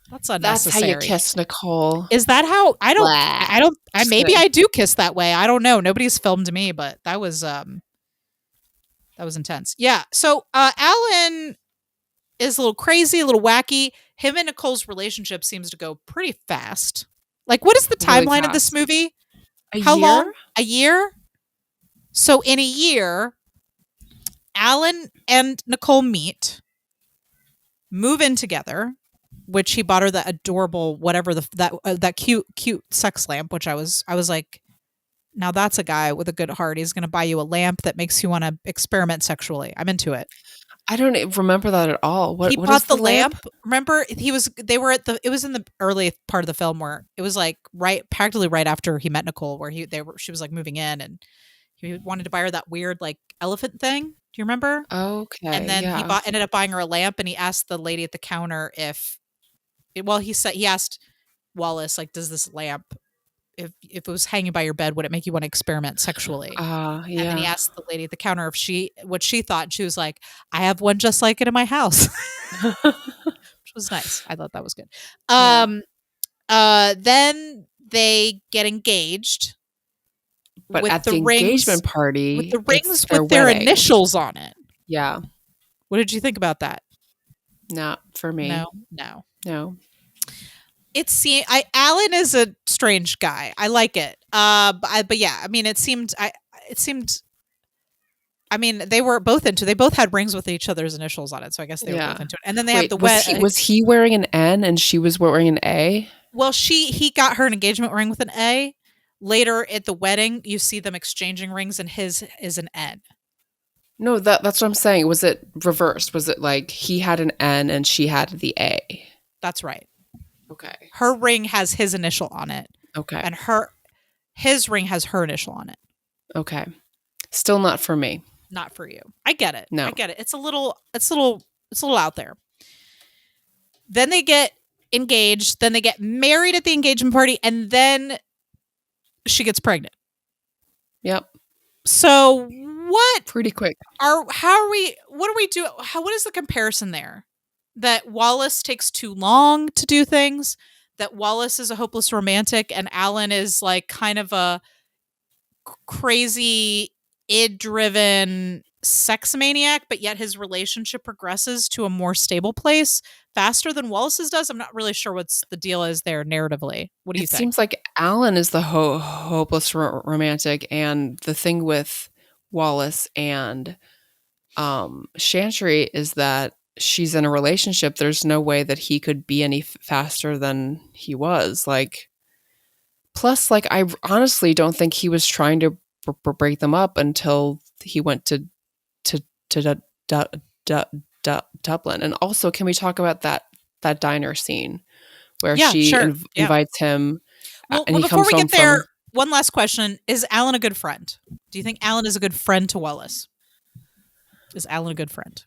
that's That's how you unnecessary. kiss Nicole. Is that how Blah. I don't I Just maybe kidding. I do kiss that way. I don't know. Nobody's filmed me, but that was intense. Yeah. So Alan is a little crazy, a little wacky. Him and Nicole's relationship seems to go pretty fast. Like, what is the Really timeline of this fast. movie? A How year? long? A year? So in a year, Alan and Nicole meet, move in together, which he bought her that adorable whatever that cute sex lamp, which I was like, now that's a guy with a good heart. He's going to buy you a lamp that makes you want to experiment sexually. I'm into it. I don't remember that at all. He What is bought the the lamp? lamp. Remember, they were at the. It was in the early part of the film where it was like practically right after he met Nicole, where she was like moving in, and he wanted to buy her that weird like elephant thing. Do you remember? And Okay, then yeah. ended up buying her a lamp, and he asked the lady at the counter if, well, he asked Wallace, like, does this lamp, if it was hanging by your bed, would it make you want to experiment sexually? And then he Yeah. asked the lady at the counter if what she thought, and she was like, I have one just like it in my house, which was nice. I thought that was good. Yeah. Then they get engaged But with at the the rings, engagement party, it's their with their wedding. initials on it. Yeah. What did you think about that? Not for me. No, no. No. Alan is a strange guy. I like it. But yeah, I mean, it seemed I mean, they were both into. They both had rings with each other's initials on it, so I guess they were both Yeah. into it. And then they have Wait, the was he wearing an N and she was wearing an A? well, he got her an engagement ring with an A. Later at the wedding, you see them exchanging rings, and his is an N. No, that's what I'm saying. Was it reversed? Was it like he had an N and she had the A? That's right. Okay. Her ring has his initial on it, Okay. and his ring has her initial on it. Okay. Still not for me. Not for you. I get it. No. I get it. It's a little out there. Then they get engaged, then they get married at the engagement party, and then she gets pregnant. Yep. So what Pretty quick. what is the comparison there? That Wallace takes too long to do things, that Wallace is a hopeless romantic, and Alan is like kind of a crazy id-driven sex maniac, but yet his relationship progresses to a more stable place faster than Wallace's does. I'm not really sure what's the deal is there narratively. What do you It think? seems like Alan is the hopeless romantic, and the thing with Wallace and Chantry is that she's in a relationship. There's no way that he could be any faster than he was. Like, plus, like, I honestly don't think he was trying to break them up until he went to Dublin. And also, can we talk about that diner scene where Yeah, she sure. Yeah. invites him, Well, and he before comes we home get there, from. one last question. Is Alan a good friend? Do you think Alan is a good friend to Wallace? Is Alan a good friend?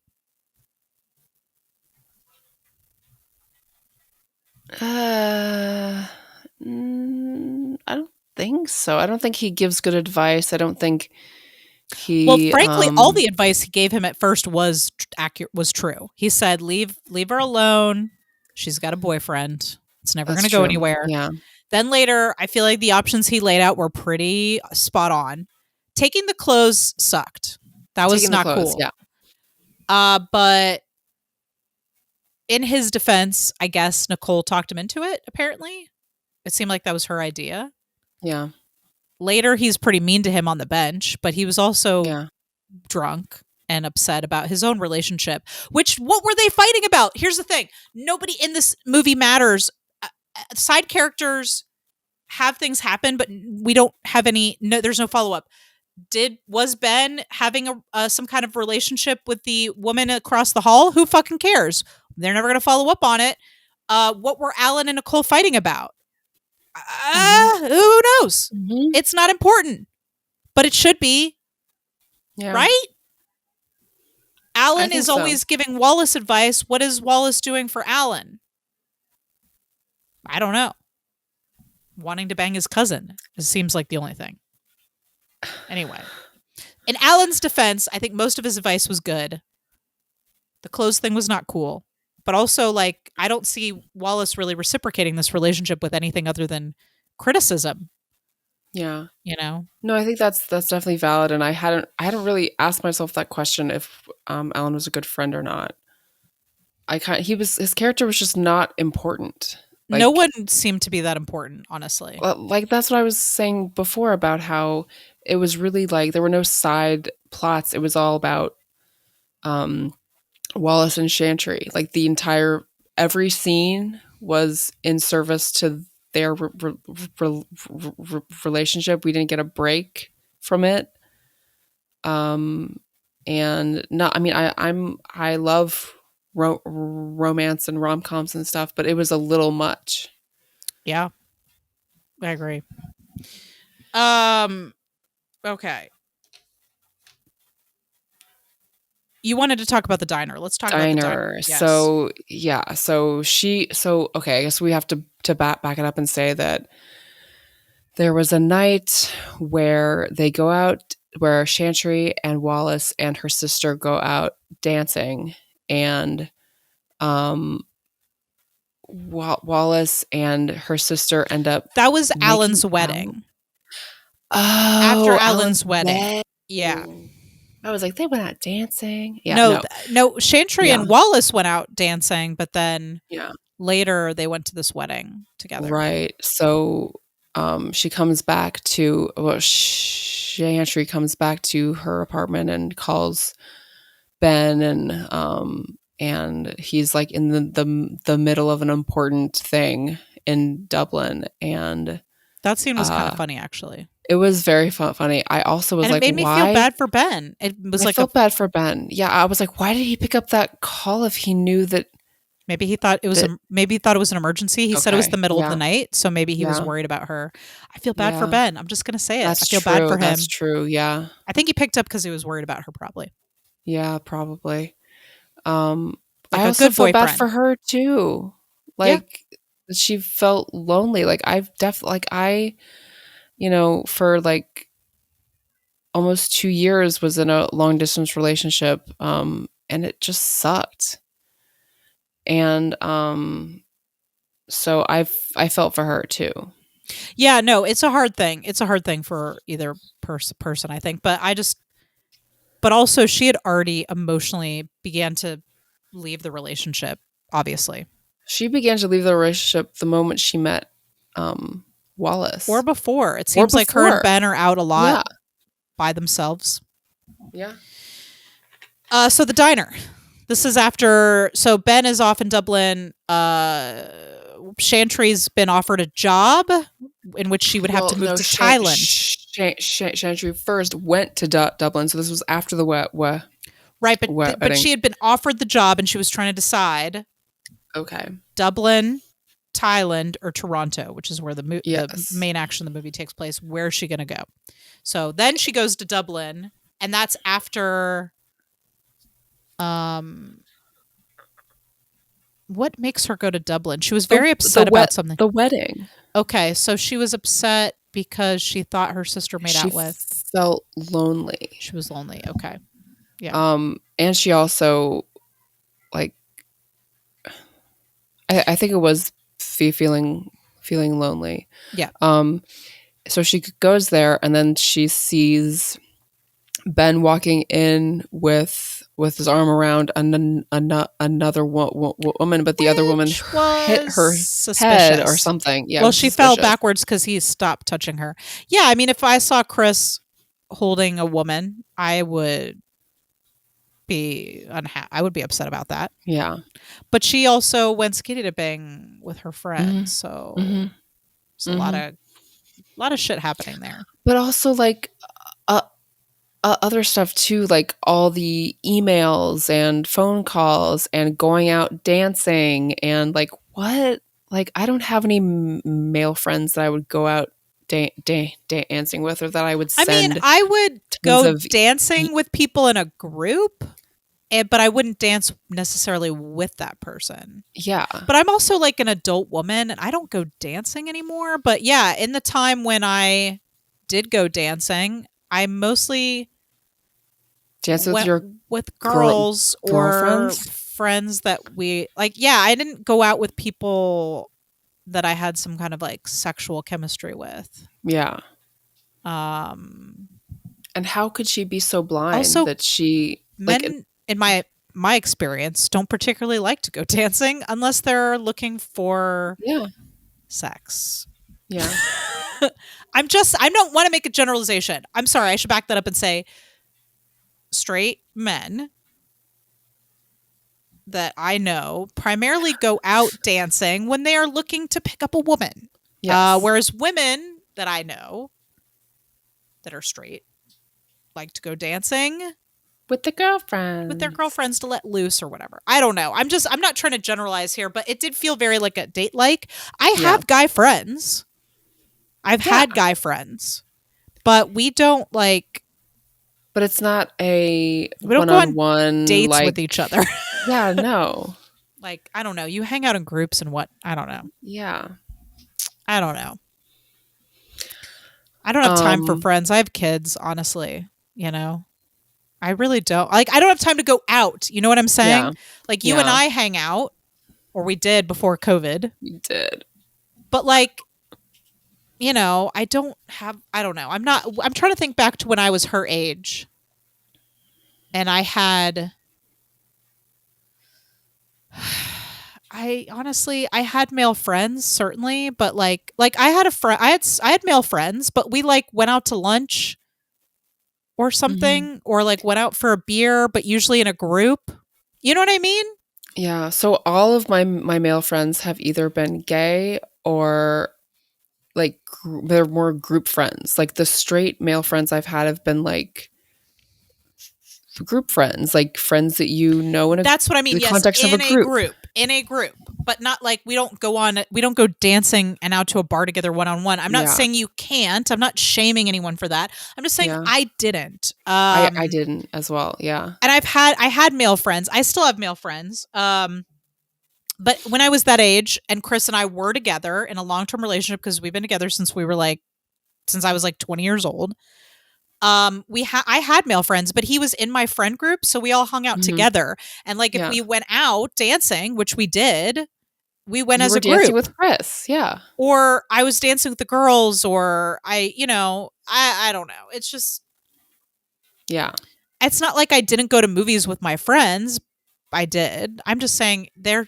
I don't think so. I don't think he gives good advice. I don't think Well, he. frankly, all the advice he gave him at first was accurate, was true. He said, "Leave her alone. She's got a boyfriend. It's never going That's to go true. anywhere." Yeah. Then later, I feel like the options he laid out were pretty spot on. Taking the clothes sucked. That was Taking the not clothes, cool. yeah. But in his defense, I guess Nicole talked him into it. Apparently, it seemed like that was her idea. Yeah. Later, he's pretty mean to him on the bench, but he was also Yeah. drunk and upset about his own relationship. What were they fighting about? Here's the thing: nobody in this movie matters. Side characters have things happen, but we don't have any. No, there's no follow up. Was Ben having some kind of relationship with the woman across the hall? Who fucking cares? They're never going to follow up on it. What were Alan and Nicole fighting about? Who knows? Mhm. It's not important, but it should be. Yeah. Right? Alan think is so. always giving Wallace advice. What is Wallace doing for Alan? I don't know. Wanting to bang his cousin. It seems like the only thing. Anyway. In Alan's defense, I think most of his advice was good. The clothes thing was not cool. But also, like, I don't see Wallace really reciprocating this relationship with anything other than criticism. Yeah. You know? No, I think that's definitely valid, and I hadn't really asked myself that question if Alan was a good friend or not. His character was just not important. Like, no one seemed to be that important, honestly. Like, that's what I was saying before about how it was really like there were no side plots. It was all about Wallace and Chantry. Like, every scene was in service to their relationship. We didn't get a break from it. And not, I mean, I love romance and rom-coms and stuff, but it was a little much. Yeah. I agree. Okay. You wanted to talk about the diner. Let's talk about the diner. Yes. So yeah, so okay, I guess we have to back it up and say that there was a night where they go out, where Chantry and Wallace and her sister go out dancing, and Wallace and her sister end up. That was making Alan's out. wedding. Oh, After Alan's wedding. Yeah. I was like, they went out dancing. Yeah, no. Chantry Yeah. and Wallace went out dancing, but then Yeah. later they went to this wedding together. Right. So she comes back to Chantry comes back to her apartment and calls Ben, and he's like in the middle of an important thing in Dublin, and That scene was kind of uh funny, actually. it was very funny. I also was And it like, made me feel why? bad for Ben. It was I like a felt bad for Ben. Yeah, I was like, why did he pick up that call if he knew that maybe he thought it was that a maybe he thought it was an emergency. He said it was the okay, middle of the yeah, night, so maybe he was yeah, worried about her. I feel bad for yeah. Ben. I'm just gonna say it. I That's feel bad true. for That's him. true. Yeah. I think he picked up because he was worried about her, probably Yeah, probably. Um, like I a also good felt bad boyfriend. for her too. Yeah, Like she felt lonely. Like I've definitely like I, for like almost 2 years was in a long distance relationship, and it just sucked. And so I felt for her too. yeah. No, it's a hard thing. It's a hard thing for either person, I think. But also she had already emotionally began to leave the relationship. Obviously, She began to leave the relationship the moment she met or Wallace. before. It Or seems like her and before. Ben are out a lot Yeah. by themselves. Yeah. So the diner. This is after. So Ben is off in Dublin. Chantry's been offered a job in which she would have Well, to move no, to Thailand. Chantry first went to Dublin, so this was after the Right, but wedding. she had been offered the job and she was trying to decide Okay. Dublin, Thailand, or Toronto, which is where the Yes. main action of the movie takes place. Where is she going to go? So then she goes to Dublin, and that's after. Um, what makes her go to Dublin? She was very upset about something. The wedding. Okay, so she was upset because she thought her sister made She out with. felt lonely. She was lonely. Okay. Yeah. And she also like I think it was feeling lonely. Yeah. So she goes there, and then she sees Ben walking in with his arm around another woman, but the other woman Which hit was her head or suspicious. something. Yeah, it Well, was she fell suspicious. backwards because he stopped touching her. Yeah, I mean, if I saw Chris holding a woman, I would be I would be upset about that. Yeah. But she also went skinny dipping with her Hmm. friends, so Hmm. it's a Hmm. lot of shit happening there. But also like uh, other stuff too, like all the emails and phone calls and going out dancing and like what? Like I don't have any male friends that I would go out dancing with, or that I would I mean, send I would tons go of dancing with people in a group, but I wouldn't dance necessarily with that person. yeah. But I'm also like an adult woman and I don't go dancing anymore. But yeah, in the time when I did go dancing, I mostly Dance with went your with girls or girlfriends? friends that we like. Yeah, I didn't go out with people that I had some kind of like sexual chemistry with. Yeah. Um, And how could she be so blind Also, that she like men in my experience don't particularly like to go dancing unless they're looking for yeah. sex. Yeah. I don't want to make a generalization. I'm sorry, I should back that up and say straight men that I know primarily go out dancing when they are looking to pick up a woman. Yes. Whereas women that I know that are straight like to go dancing With the girlfriends. with their girlfriends to let loose or whatever. I don't know. I'm not trying to generalize here, but it did feel very like a date like. I Yeah. have guy friends. I've Yeah. had guy friends, but we don't like But it's not a we don't go on one-on-one dates with like each other. yeah, no. Like, I don't know. You hang out in groups and what? I don't know. Yeah. I don't know. I don't have time for Um friends. I have kids, honestly, you know. I really don't. Like I don't have time to go out. You know what I'm yeah. saying? Like you and Yeah. I hang out or we did before COVID. You did. But like I don't know. I'm trying to think back to when I was her age. And I had male friends certainly, but like I had I had male friends, but we like went out to lunch or Mhm. something, or like went out for a beer, but usually in a group. You know what I mean? Yeah, so all of my male friends have either been gay or, like, they're more group friends. Like, the straight male friends I've had have been, like, group friends, like, friends that you know in That's what I mean. the Yes, context of a group. in a group, but not like we don't go dancing and out to a bar together one on one. I'm not Yeah, saying you can't. I'm not shaming anyone for that. I'm just saying yeah. I didn't. I didn't as well, yeah. And I had male friends. I still have male friends. But when I was that age, and Chris and I were together in a long term relationship because we've been together since I was like 20 years old. I had male friends, but he was in my friend group, so we all hung out Mhm. together. And like if Yeah. we went out dancing, which we did, we went You as were a dancing group. with Chris, yeah. Or I was dancing with the girls, or I don't know. Yeah, It's not like I didn't go to movies with my friends. I did. I'm just saying their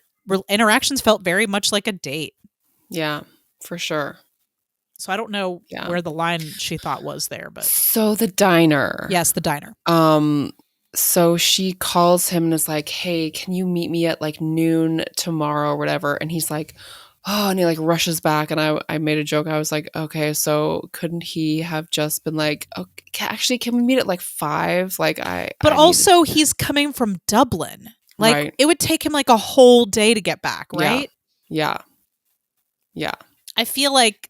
interactions felt very much like a date. yeah, for sure. So I don't know Yeah. where the line she thought was there, but So the diner. yes, the diner. Um, so she calls him and is like, "Hey, can you meet me at like noon tomorrow or whatever?" And he's like, "Oh," and he like rushes back. And I made a joke. I was like, "Okay, so couldn't he have just been like, okay, actually, can we meet at like 5? Like But I need to, also he's coming from Dublin. Like right? it would take him like a whole day to get back, Yeah, right? yeah, yeah, I feel like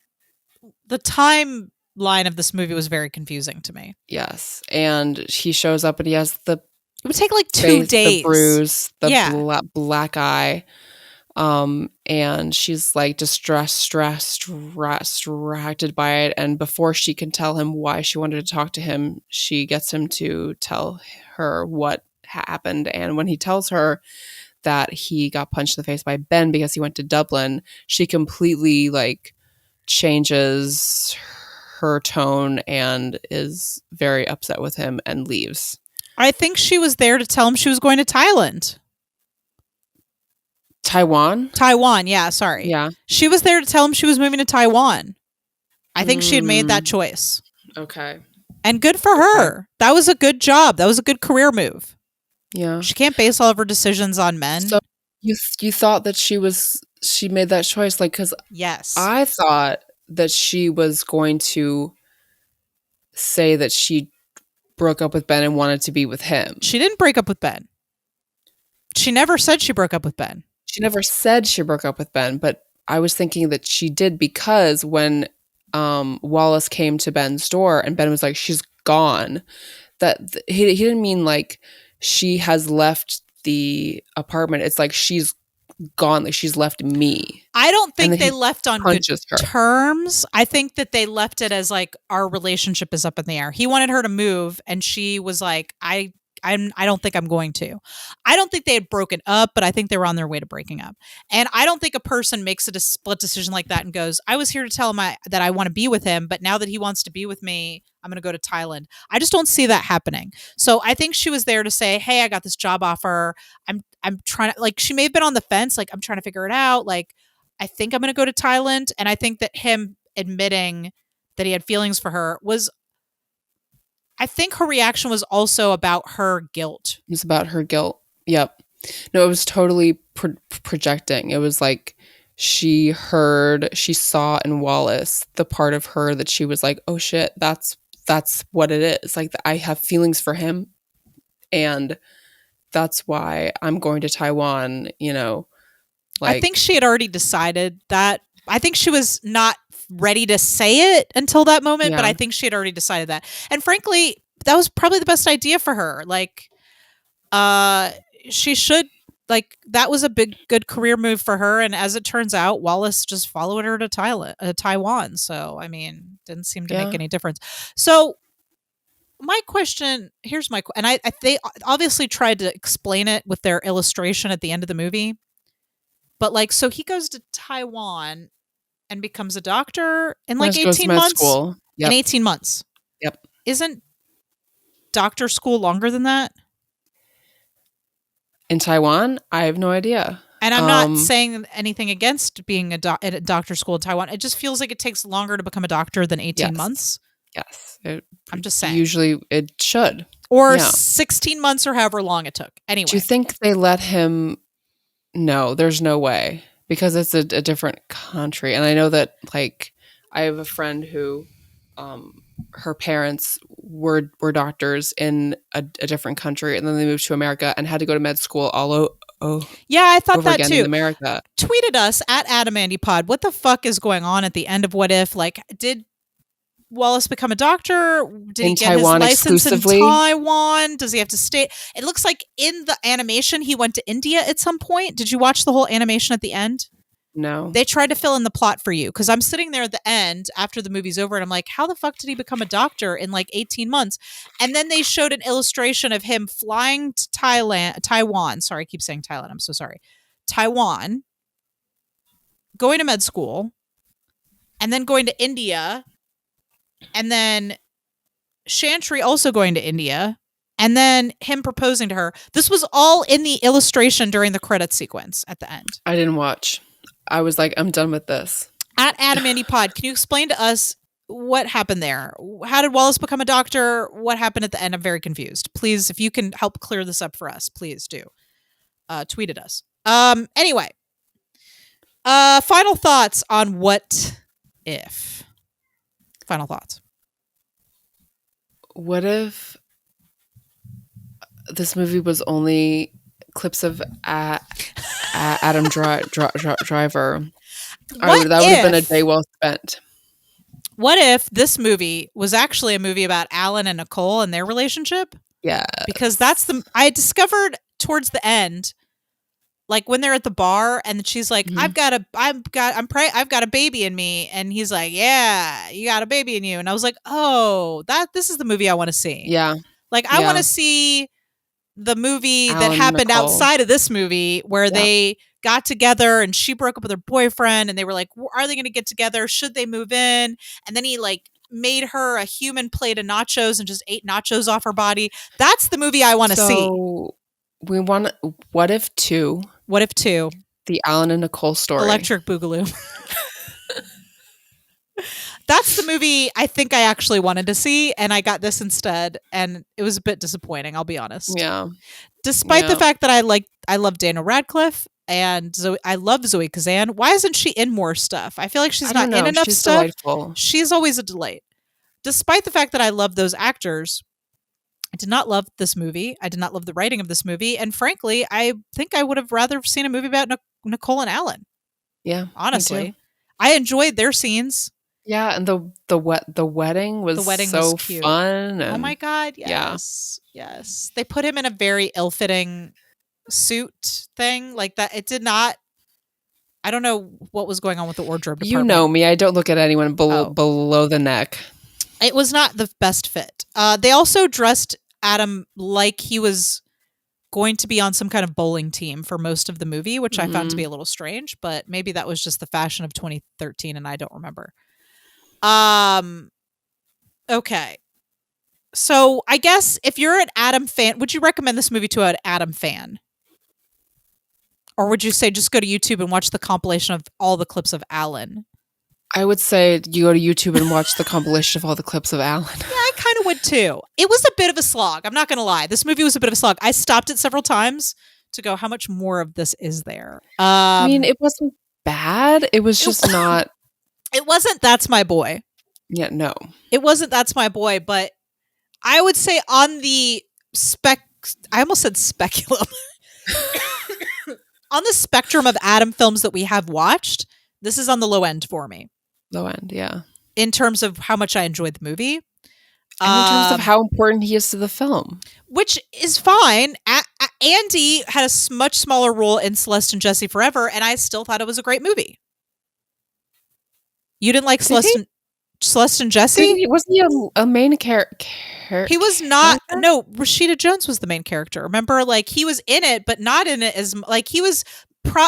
the timeline of this movie was very confusing to me. yes." And he shows up and he has the It would take like 2 face, the days. bruise, the Yeah. black eye. And she's like distracted by it. And before she can tell him why she wanted to talk to him, she gets him to tell her what happened. And when he tells her that he got punched in the face by Ben because he went to Dublin, she completely like changes her tone and is very upset with him and leaves. I think she was there to tell him she was going to Thailand. Taiwan? Taiwan, yeah, sorry. Yeah. She was there to tell him she was moving to Taiwan. I think she had made that Mm, choice. okay. And good for Okay. her. That was a good job. That was a good career move. Yeah. She can't base all of her decisions on men. So you thought that she made that choice, like, because Yes. I thought that she was going to say that she broke up with Ben and wanted to be with him. She didn't break up with Ben. She never said she broke up with Ben. She never said she broke up with Ben, but I was thinking that she did because when Wallace came to Ben's door and Ben was like, "She's gone," he didn't mean like she has left the apartment. It's like she's gone, like she's left me. I don't And think then they he left on good punches her. terms. I think that they left it as like our relationship is up in the air. He wanted her to move and she was like, I don't think I'm going to. I don't think they had broken up, but I think they were on their way to breaking up. And I don't think a person makes a split decision like that and goes, I was here to tell him that I want to be with him, but now that he wants to be with me, I'm going to go to Thailand. I just don't see that happening. So I think she was there to say, "Hey, I got this job offer. I'm trying to," like, she may have been on the fence, like, "I'm trying to figure it out. Like, I think I'm going to go to Thailand." And I think that him admitting that he had feelings for her was, I think her reaction was also about her guilt. It was about her guilt. Yep. No, it was totally projecting. It was like she saw in Wallace the part of her that she was like, "Oh shit, that's what it is. Like I have feelings for him and that's why I'm going to Taiwan, I like think she had already decided that. I think she was not ready to say it until that moment, but yeah, I think she had already decided that. And frankly, that was probably the best idea for her. Like, uh, she should, like, that was a big, good career move for her. And as it turns out, Wallace just followed her to Taiwan. So, I mean, didn't seem to make yeah. any difference. So, my question here's my, and they obviously tried to explain it with their illustration at the end of the movie. But like, so he goes to Taiwan and becomes a doctor in like Goes to 18 med months. school. In Yep. 18 months. Yep. Isn't doctor school longer than that? In Taiwan, I have no idea. And I'm not saying anything against being at a doctor school in Taiwan. It just feels like it takes longer to become a doctor than 18 Yes. months. Yes. I'm just saying. Usually it should. Or Yeah. 16 months or however long it took. Do you Anyway. think they let him? No, there's no way because it's a different country, and I know that like I have a friend who, her parents were doctors in a different country, and then they moved to America and had to go to med school Yeah, I thought over that again in too. America. Tweeted us at AdamAndyPod. What the fuck is going on at the end of What If? Like, did Wallace become a doctor? Did he In get his Taiwan license in exclusively? Taiwan? Does he have to stay? It looks like in the animation he went to India at some point. Did you watch the whole animation at the end? No. They tried to fill in the plot for you because I'm sitting there at the end after the movie's over and I'm like, how the fuck did he become a doctor in like 18 months? And then they showed an illustration of him flying to Taiwan. Sorry, I keep saying Thailand. I'm so sorry. Taiwan, going to med school, and then going to India, and then Chantry also going to India, and then him proposing to her. This was all in the illustration during the credit sequence at the end. I didn't watch. I was like, I'm done with this. At AdamAndyPod, can you explain to us what happened there? How did Wallace become a doctor? What happened at the end? I'm very confused. Please, if you can help clear this up for us, please do. Tweet at us. Anyway, final thoughts on What If? Final thoughts. What if this movie was only clips of Adam Driver? That would have been a day well spent. What if this movie was actually a movie about Alan and Nicole and their relationship? Yeah, because I discovered towards the end, like when they're at the bar and she's like, I've got a baby in me, and he's like, yeah, you got a baby in you, and I was like, oh, this is the movie I want to see. Yeah, like I want to see the movie Alan that happened Nicole. outside of this movie where they got together and she broke up with her boyfriend and they were like, are they going to get together? Should they move in? And then he like made her a human plate of nachos and just ate nachos off her body. That's the movie I want to see. We want What If 2? What If 2? The Alan and Nicole story. Electric Boogaloo. That's the movie I think I actually wanted to see, and I got this instead, and it was a bit disappointing, I'll be honest. Yeah. Despite the fact that I love Daniel Radcliffe and I love Zoe Kazan. Why isn't she in more stuff? I feel like she's not in enough stuff. Delightful. She's always a delight. Despite the fact that I love those actors, I did not love this movie. I did not love the writing of this movie, and frankly, I think I would have rather seen a movie about Nicole and Alan. Yeah, honestly, I enjoyed their scenes. Yeah, and the wedding was so cute. fun. Oh my god, yes. Yeah. Yes. They put him in a very ill-fitting suit thing like that. It did not, I don't know what was going on with the wardrobe department. You know me, I don't look at anyone below the neck. It was not the best fit. They also dressed Adam like he was going to be on some kind of bowling team for most of the movie, which I found to be a little strange, but maybe that was just the fashion of 2013 and I don't remember. Okay. So I guess if you're an Adam fan, would you recommend this movie to an Adam fan? Or would you say just go to YouTube and watch the compilation of all the clips of Alan? I would say you go to YouTube and watch the compilation of all the clips of Alan. Yeah, I kind of would too. It was a bit of a slog. I'm not going to lie. This movie was a bit of a slog. I stopped it several times to go, how much more of this is there? I mean, it wasn't bad. It was just not. It wasn't That's My Boy. Yeah, no. It wasn't That's My Boy, but I would say on the I almost said speculum. On the spectrum of Adam films that we have watched, this is on the low end for me. Low end, yeah. In terms of how much I enjoyed the movie. And in terms of how important he is to the film. Which is fine. Andy had a much smaller role in Celeste and Jesse Forever, and I still thought it was a great movie. You didn't like Celeste and Jesse? Wasn't he a main character? He was not. No, Rashida Jones was the main character. Remember, like he was in it, but not in it as like he was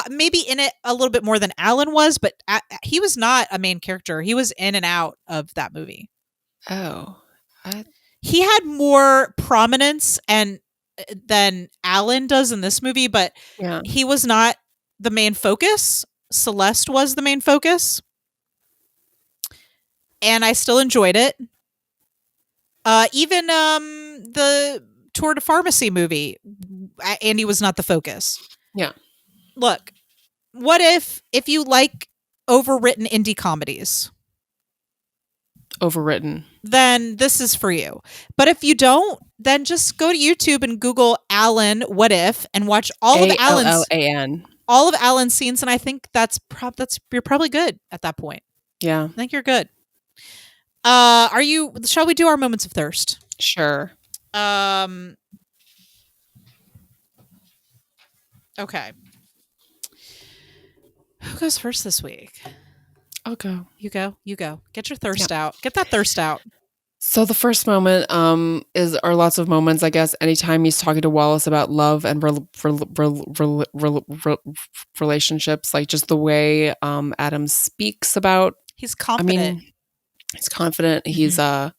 maybe in it a little bit more than Alan was, but he was not a main character. He was in and out of that movie. Oh, he had more prominence than Alan does in this movie, but he was not the main focus. Celeste was the main focus. And I still enjoyed it. Even the Tour de Pharmacy movie, Andy was not the focus. Yeah. Look, what if you like overwritten indie comedies, Overwritten. then this is for you. But if you don't, then just go to YouTube and Google Alan What If and watch ALLAN. all of Alan's scenes, and I think that's you're probably good at that point. Yeah. I think you're good. Shall we do our moments of thirst? Sure. Okay. Who goes first this week? I'll go. You go. Get your thirst out. Get that thirst out. So the first moment are lots of moments, I guess, anytime he's talking to Wallace about love and relationships, like just the way Adam speaks about. He's confident. I mean, he's confident. Mm-hmm.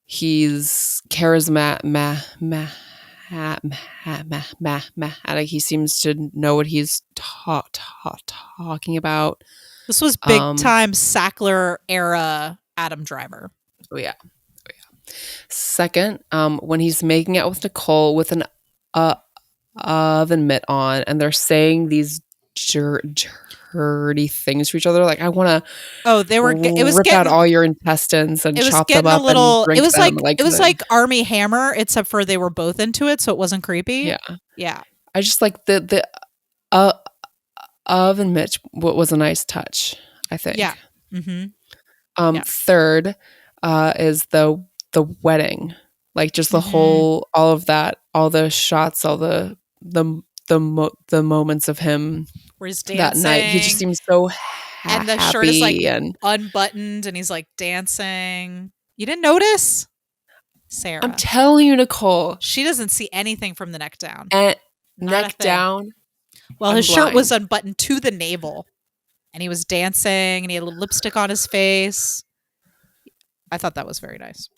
He's charismatic. He seems to know what he's talking about. This was big time Sackler era Adam Driver. Oh yeah. Second, when he's making out with Nicole with an oven mitt on, and they're saying these dirty things to each other, like I want to. Oh, it was rip out all your intestines and chop them up and drink it was them. It was like Army Hammer, except for they were both into it, so it wasn't creepy. Yeah. I just like the oven mitt. What was a nice touch, I think. Yeah. Mm-hmm. Third, is the wedding, like just the whole, all of that, all the shots, all the moments of him where he's dancing that night. He just seems so and the shirt is like unbuttoned and he's like dancing. You didn't notice? Sarah, I'm telling you, Nicole, she doesn't see anything from the neck down. Neck down. Well, his shirt was unbuttoned to the navel and he was dancing and he had a little lipstick on his face. I thought that was very nice.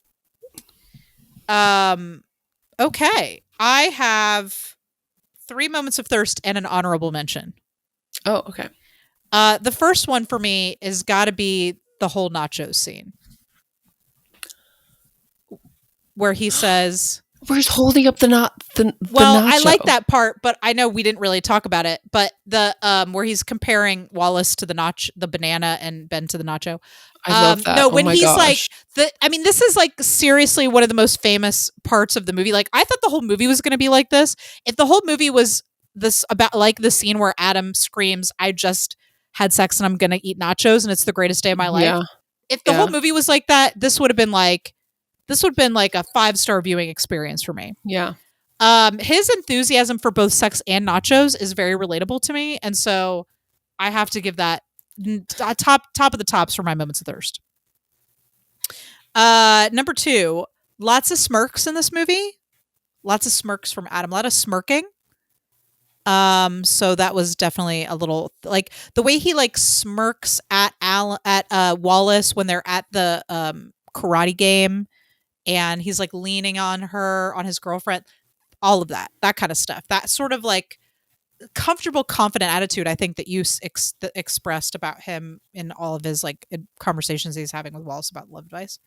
Okay. I have 3 moments of thirst and an honorable mention. Oh, okay. The first one for me is got to be the whole nachos scene. Where he says... Where he's holding up the nacho. I like that part, but I know we didn't really talk about it. But the where he's comparing Wallace to the banana and Ben to the nacho. I love that. No, when he's like this is like seriously one of the most famous parts of the movie. Like I thought the whole movie was going to be like this. If the whole movie was this about like the scene where Adam screams, "I just had sex and I'm going to eat nachos and it's the greatest day of my life." Yeah. If the whole movie was like that, this would have been like a 5-star viewing experience for me. Yeah. His enthusiasm for both sex and nachos is very relatable to me, and so I have to give that top of the tops for my moments of thirst. Number 2, lots of smirks in this movie. Lots of smirks from Adam. A lot of smirking. So that was definitely a little like the way he like smirks at Wallace when they're at the karate game. And he's like leaning on his girlfriend, all of that kind of stuff. That sort of like comfortable, confident attitude, I think that you expressed about him in all of his like conversations he's having with Wallace about love advice.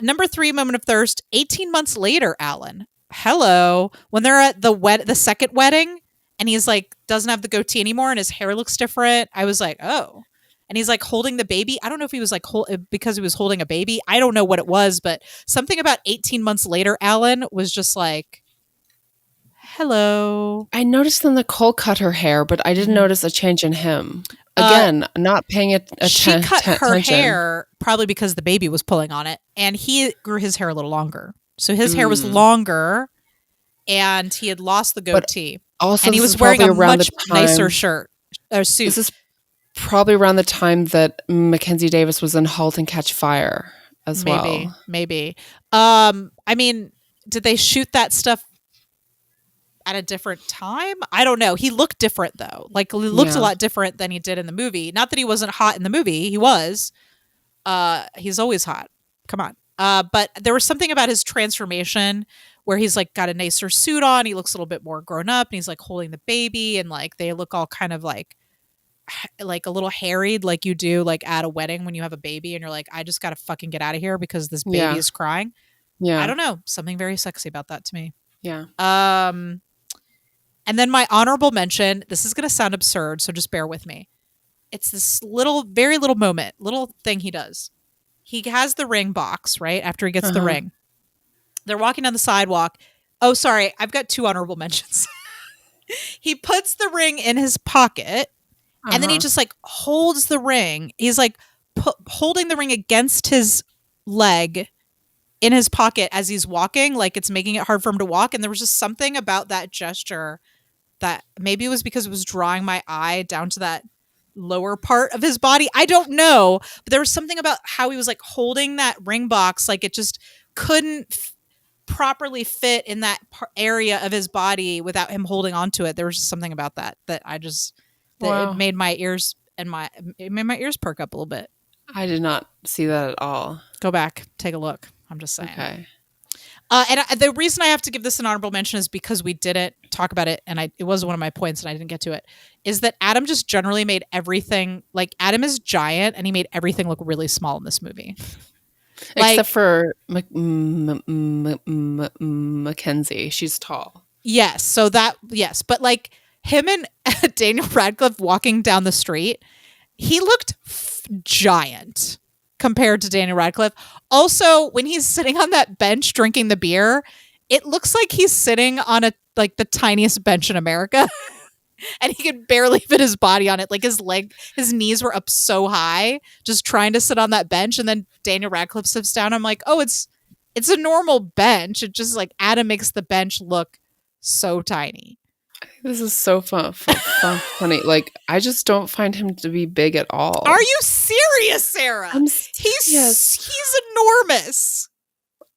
Number 3 moment of thirst, 18 months later, Alan. Hello. When they're at the second wedding and he's like, doesn't have the goatee anymore and his hair looks different. I was like, oh. And he's like holding the baby. I don't know if he was like because he was holding a baby. I don't know what it was, but something about 18 months later, Alan was just like, hello. I noticed that Nicole cut her hair, but I didn't notice a change in him. Again, not paying attention. She cut her hair probably because the baby was pulling on it, and he grew his hair a little longer. So his hair was longer, and he had lost the goatee. But also, and he was wearing a much nicer shirt or suit. This is probably around the time that Mackenzie Davis was in *Halt and Catch Fire* as well. Maybe. I mean, did they shoot that stuff at a different time? I don't know. He looked different though. Like he looked a lot different than he did in the movie. Not that he wasn't hot in the movie. He was. He's always hot. Come on. But there was something about his transformation where he's like got a nicer suit on. He looks a little bit more grown up and he's like holding the baby and like they look all kind of like, like a little harried, like you do like at a wedding when you have a baby and you're like, I just gotta fucking get out of here because this baby Yeah. is crying. I Yeah. don't know, something very sexy about that to me. Yeah. And then my honorable mention, this is gonna sound absurd, so just bear with me. It's this little, very little moment, little thing he does. He has the ring box, right? After he gets the ring. They're walking down the sidewalk. Oh, sorry. I've got 2 honorable mentions. He puts the ring in his pocket and then he just like holds the ring. He's like holding the ring against his leg in his pocket as he's walking. Like it's making it hard for him to walk. And there was just something about that gesture that maybe it was because it was drawing my eye down to that lower part of his body. I don't know. But there was something about how he was like holding that ring box. Like it just couldn't properly fit in that area of his body without him holding onto it. There was just something about that I just it made my ears perk up a little bit. I did not see that at all. Go back, take a look. I'm just saying. Okay. And the reason I have to give this an honorable mention is because we didn't talk about it, and it was one of my points, and I didn't get to it. Is that Adam just generally made everything like Adam is giant, and he made everything look really small in this movie. Except for Mackenzie. She's tall. Yes. So yes. But like him and Daniel Radcliffe walking down the street, he looked giant compared to Daniel Radcliffe. Also, when he's sitting on that bench drinking the beer, it looks like he's sitting on the tiniest bench in America. And he could barely fit his body on it. Like his knees were up so high, just trying to sit on that bench. And then Daniel Radcliffe sits down. I'm like, oh, it's a normal bench. It just like Adam makes the bench look so tiny. This is so funny. Like, I just don't find him to be big at all. Are you serious, Sarah? I'm serious. He's enormous.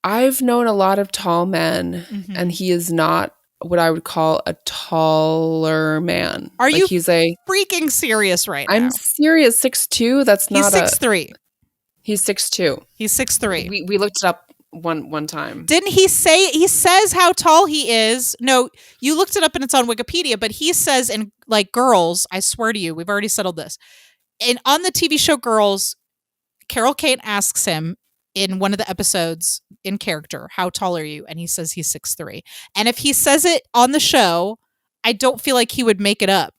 I've known a lot of tall men, and he is not what I would call a taller man. Are you he's a freaking serious right now? I'm serious. 6'2". That's not He's 6'3". He's 6'2". He's 6'3". We looked it up one time. Didn't he say he says how tall he is? No, you looked it up and it's on Wikipedia, but he says in like Girls, I swear to you, we've already settled this. And on the TV show Girls, Carol Kane asks him in one of the episodes in character, how tall are you? And he says he's 6'3". And if he says it on the show, I don't feel like he would make it up.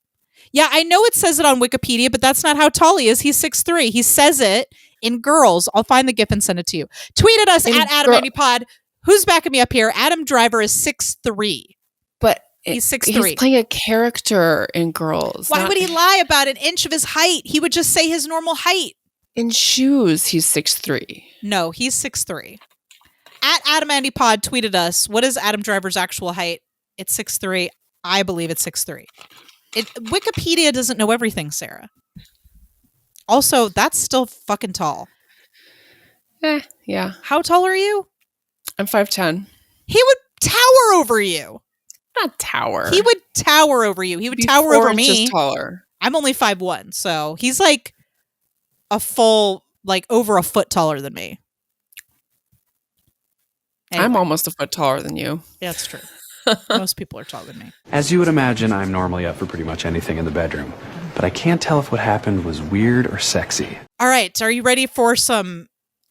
Yeah, I know it says it on Wikipedia, but that's not how tall he is. He's 6'3". He says it in Girls. I'll find the GIF and send it to you. Tweet at us at AdamAndyPod. Who's backing me up here? Adam Driver is 6'3". But he's 6'3". He's playing a character in Girls. Why would he lie about an inch of his height? He would just say his normal height. In shoes, he's 6'3". No, he's 6'3". At AdamAndyPod tweeted us, what is Adam Driver's actual height? It's 6'3". I believe it's 6'3". Wikipedia doesn't know everything, Sarah. Also, that's still fucking tall. Yeah. How tall are you? I'm 5'10". He would tower over you. Not tower. He would tower over you. He would tower over me. Taller. I'm only 5'1", so he's like a full, like over a foot taller than me. Anyway. I'm almost a foot taller than you. Yeah, that's true. Most people are taller than me. As you would imagine, I'm normally up for pretty much anything in the bedroom, but I can't tell if what happened was weird or sexy. All right, are you ready for some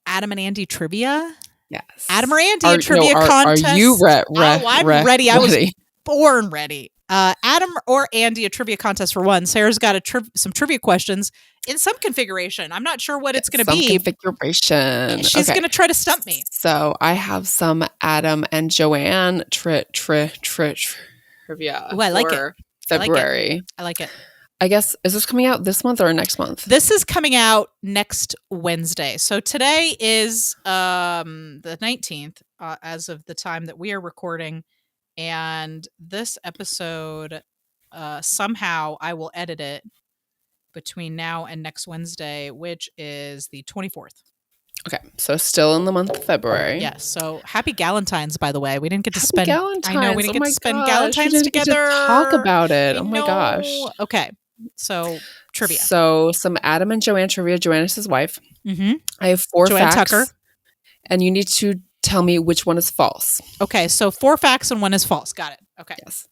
Adam and Andy trivia? Yes. Adam or Andy, a trivia contest. Are you ready? I'm ready. I was born ready. Adam or Andy, a trivia contest for one. Sarah's got some trivia questions in some configuration. I'm not sure what it's going to be. Configuration. She's going to try to stump me. So I have some Adam and Joanne trivia. Ooh, I like it. February. I like it. I guess, is this coming out this month or next month? This is coming out next Wednesday. So today is the 19th as of the time that we are recording. And this episode, somehow I will edit it between now and next Wednesday, which is the 24th. Okay, so still in the month of February. Yes. So happy Galentine's, by the way. We didn't get to spend. Galentine's. I know we didn't get to spend Galentine's we didn't together. Get to talk about it. Oh my gosh. Okay. So trivia. So some Adam and Joanne trivia. Joanne is his wife. Mm-hmm. I have 4 Joanne facts. Tucker. And you need to tell me which one is false. Okay, so 4 facts and 1 is false. Got it. Okay. Yes.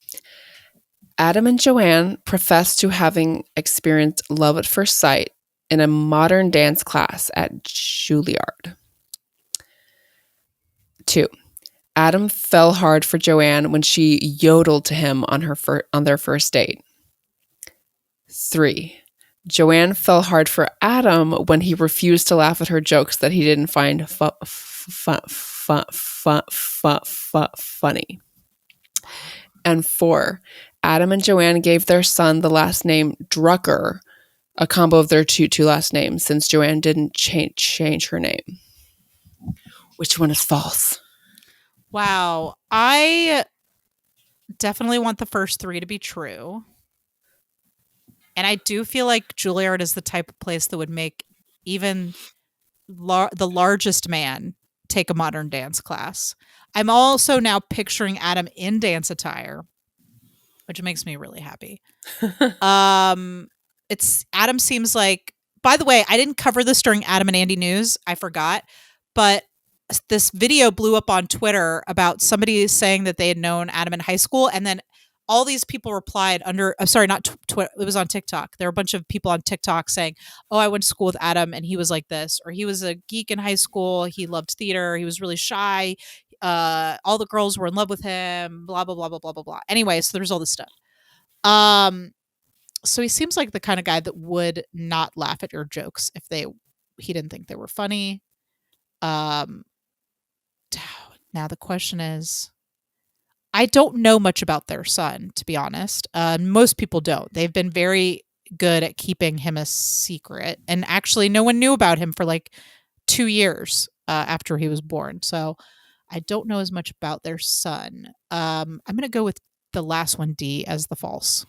Adam and Joanne profess to having experienced love at first sight in a modern dance class at Juilliard. 2. Adam fell hard for Joanne when she yodeled to him on their first date. 3. Joanne fell hard for Adam when he refused to laugh at her jokes that he didn't find funny. And 4. Adam and Joanne gave their son the last name Drucker, a combo of their two last names, since Joanne didn't change her name. Which one is false? Wow. I definitely want the first 3 to be true. And I do feel like Juilliard is the type of place that would make even the largest man take a modern dance class. I'm also now picturing Adam in dance attire, which makes me really happy. It's Adam seems like, by the way, I didn't cover this during Adam and Andy News. I forgot. But this video blew up on Twitter about somebody saying that they had known Adam in high school. And then all these people replied under, sorry, not Twitter. It was on TikTok. There were a bunch of people on TikTok saying, oh, I went to school with Adam and he was like this, or he was a geek in high school. He loved theater. He was really shy. All the girls were in love with him, blah, blah, blah, blah, blah, blah, blah. Anyway, so there's all this stuff. So he seems like the kind of guy that would not laugh at your jokes if he didn't think they were funny. Now the question is, I don't know much about their son, to be honest. Most people don't. They've been very good at keeping him a secret. And actually, no one knew about him for like 2 years after he was born. So I don't know as much about their son. I'm going to go with the last one, D, as the false.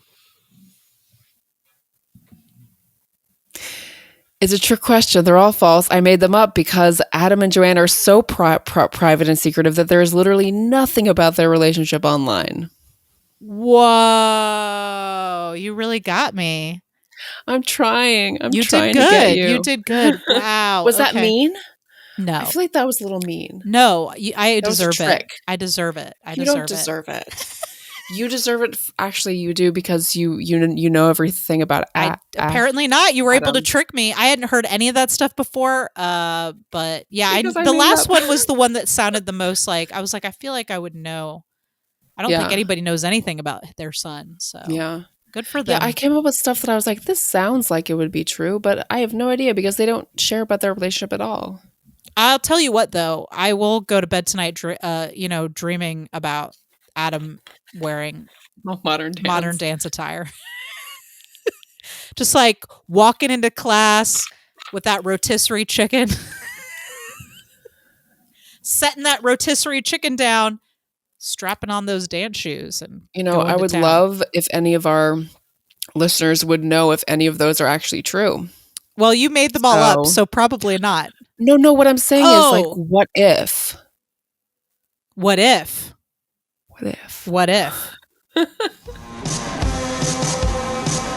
It's a trick question. They're all false. I made them up because Adam and Joanne are so private and secretive that there is literally nothing about their relationship online. Whoa. You really got me. I'm trying. You trying did good. to get you. You did good. Wow. Was that mean? No. I feel like that was a little mean. No, I deserve it. I deserve it. You don't deserve it. You deserve it. Actually, you do, because you know everything about apparently not. You were able to trick me. I hadn't heard any of that stuff before. But yeah, the last one was the one that sounded the most like, I was like, I feel like I would know. I don't think anybody knows anything about their son. So yeah, good for them. Yeah, I came up with stuff that I was like, this sounds like it would be true, but I have no idea because they don't share about their relationship at all. I'll tell you what, though, I will go to bed tonight, dreaming about Adam wearing modern dance attire. Just like walking into class with that rotisserie chicken, setting that rotisserie chicken down, strapping on those dance shoes, and I would love if any of our listeners would know if any of those are actually true. Well, you made them all up, so probably not. No, what I'm saying is, like, what if? What if? What if? What if?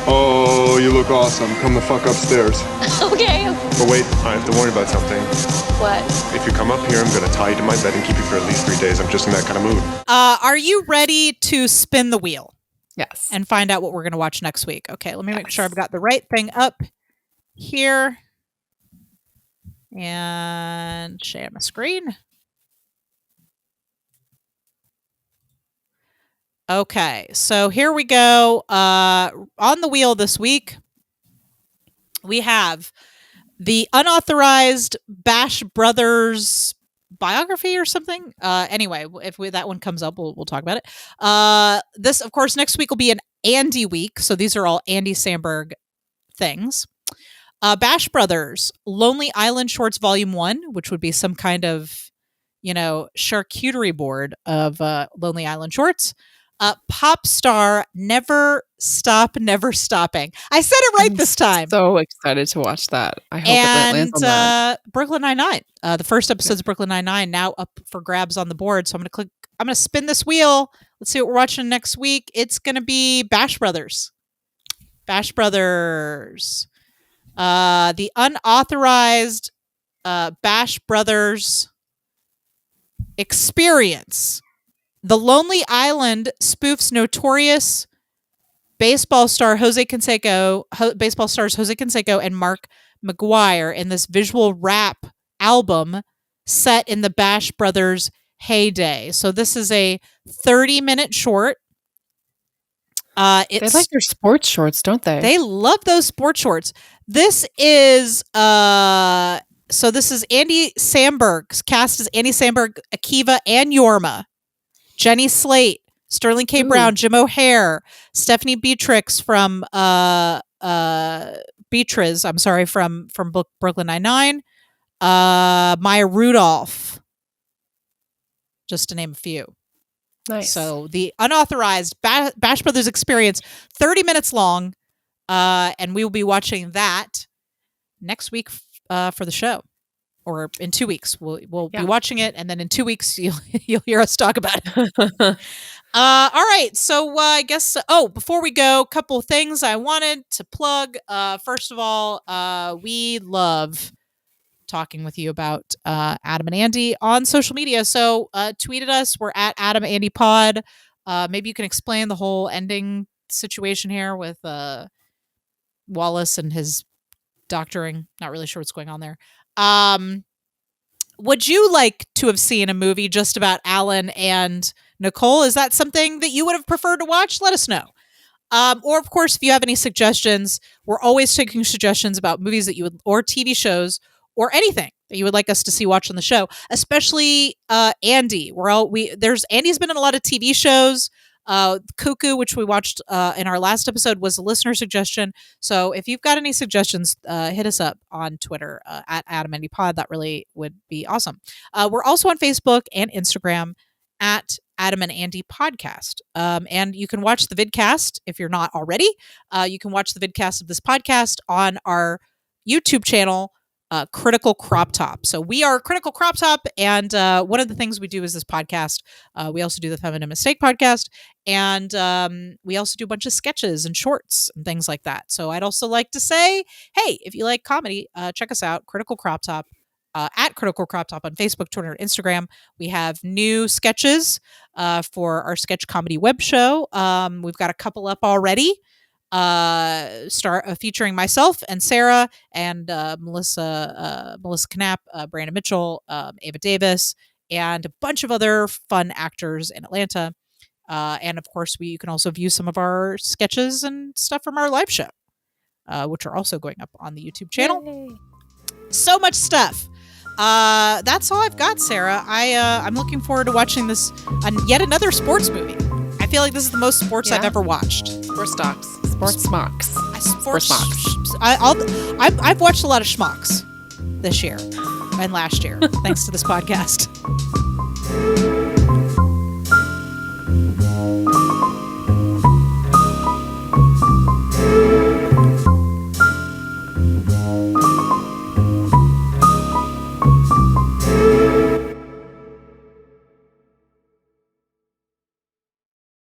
Oh, you look awesome. Come the fuck upstairs. Okay. But wait, I have to warn you about something. What? If you come up here, I'm going to tie you to my bed and keep you for at least 3 days. I'm just in that kind of mood. Are you ready to spin the wheel? Yes. And find out what we're going to watch next week. Okay, let me make sure I've got the right thing up here. And share my screen. Okay, so here we go. On the wheel this week, we have the unauthorized Bash Brothers biography or something. Anyway, if that one comes up, we'll talk about it. This, of course, next week will be an Andy week. So these are all Andy Samberg things. Bash Brothers, Lonely Island Shorts Volume 1, which would be some kind of, charcuterie board of Lonely Island Shorts. Pop star, Never Stop, Never Stopping. I said it right this time. So excited to watch that. I hope it lands on that. Brooklyn Nine-Nine. The first episode's Brooklyn Nine-Nine, now up for grabs on the board. So I'm going to spin this wheel. Let's see what we're watching next week. It's going to be Bash Brothers. Bash Brothers. The unauthorized Bash Brothers experience. The Lonely Island spoofs notorious baseball stars Jose Canseco and Mark McGuire in this visual rap album set in the Bash Brothers heyday. So this is a 30-minute short. They like their sports shorts, don't they? They love those sports shorts. This is this is Andy Samberg, cast as Andy Samberg, Akiva, and Yorma, Jenny Slate, Sterling K. Brown, Jim O'Hare, Stephanie Beatrix from Beatriz, I'm sorry, from Brooklyn Nine-Nine, Maya Rudolph, just to name a few. Nice. So the unauthorized Bash Brothers experience, 30 minutes long, and we will be watching that next week for the show, or in 2 weeks. We'll be watching it, and then in 2 weeks you'll hear us talk about it. All right, so I guess before we go, a couple of things I wanted to plug. First of all, we love talking with you about Adam and Andy on social media. So tweet at us. We're at Adam Andy Pod. Maybe you can explain the whole ending situation here with Wallace and his doctoring. Not really sure what's going on there. Would you like to have seen a movie just about Alan and Nicole? Is that something that you would have preferred to watch? Let us know. Or of course, if you have any suggestions, we're always taking suggestions about movies that you would, or TV shows, or anything that you would like us to see watch on the show, especially Andy. Andy's been in a lot of TV shows. Cuckoo, which we watched in our last episode, was a listener suggestion. So if you've got any suggestions, hit us up on Twitter at Adam Andy Pod. That really would be awesome. We're also on Facebook and Instagram at Adam and Andy Podcast. And you can watch the vidcast if you're not already. You can watch the vidcast of this podcast on our YouTube channel, Critical Crop Top. So we are Critical Crop Top, and one of the things we do is this podcast. We also do the Feminine Mistake podcast, and we also do a bunch of sketches and shorts and things like that. So I'd also like to say, hey, if you like comedy, check us out, Critical Crop Top, at Critical Crop Top on Facebook, Twitter, and Instagram. We have new sketches for our sketch comedy web show. We've got a couple up already. Featuring myself and Sarah and Melissa Knapp, Brandon Mitchell, Ava Davis, and a bunch of other fun actors in Atlanta. And of course, you can also view some of our sketches and stuff from our live show, which are also going up on the YouTube channel. Yay. So much stuff. That's all I've got, Sarah. I'm looking forward to watching this yet another sports movie. I feel like this is the most sports I've ever watched. Sports stocks. Sports smocks. Sports smocks. I've watched a lot of schmucks this year and last year, thanks to this podcast.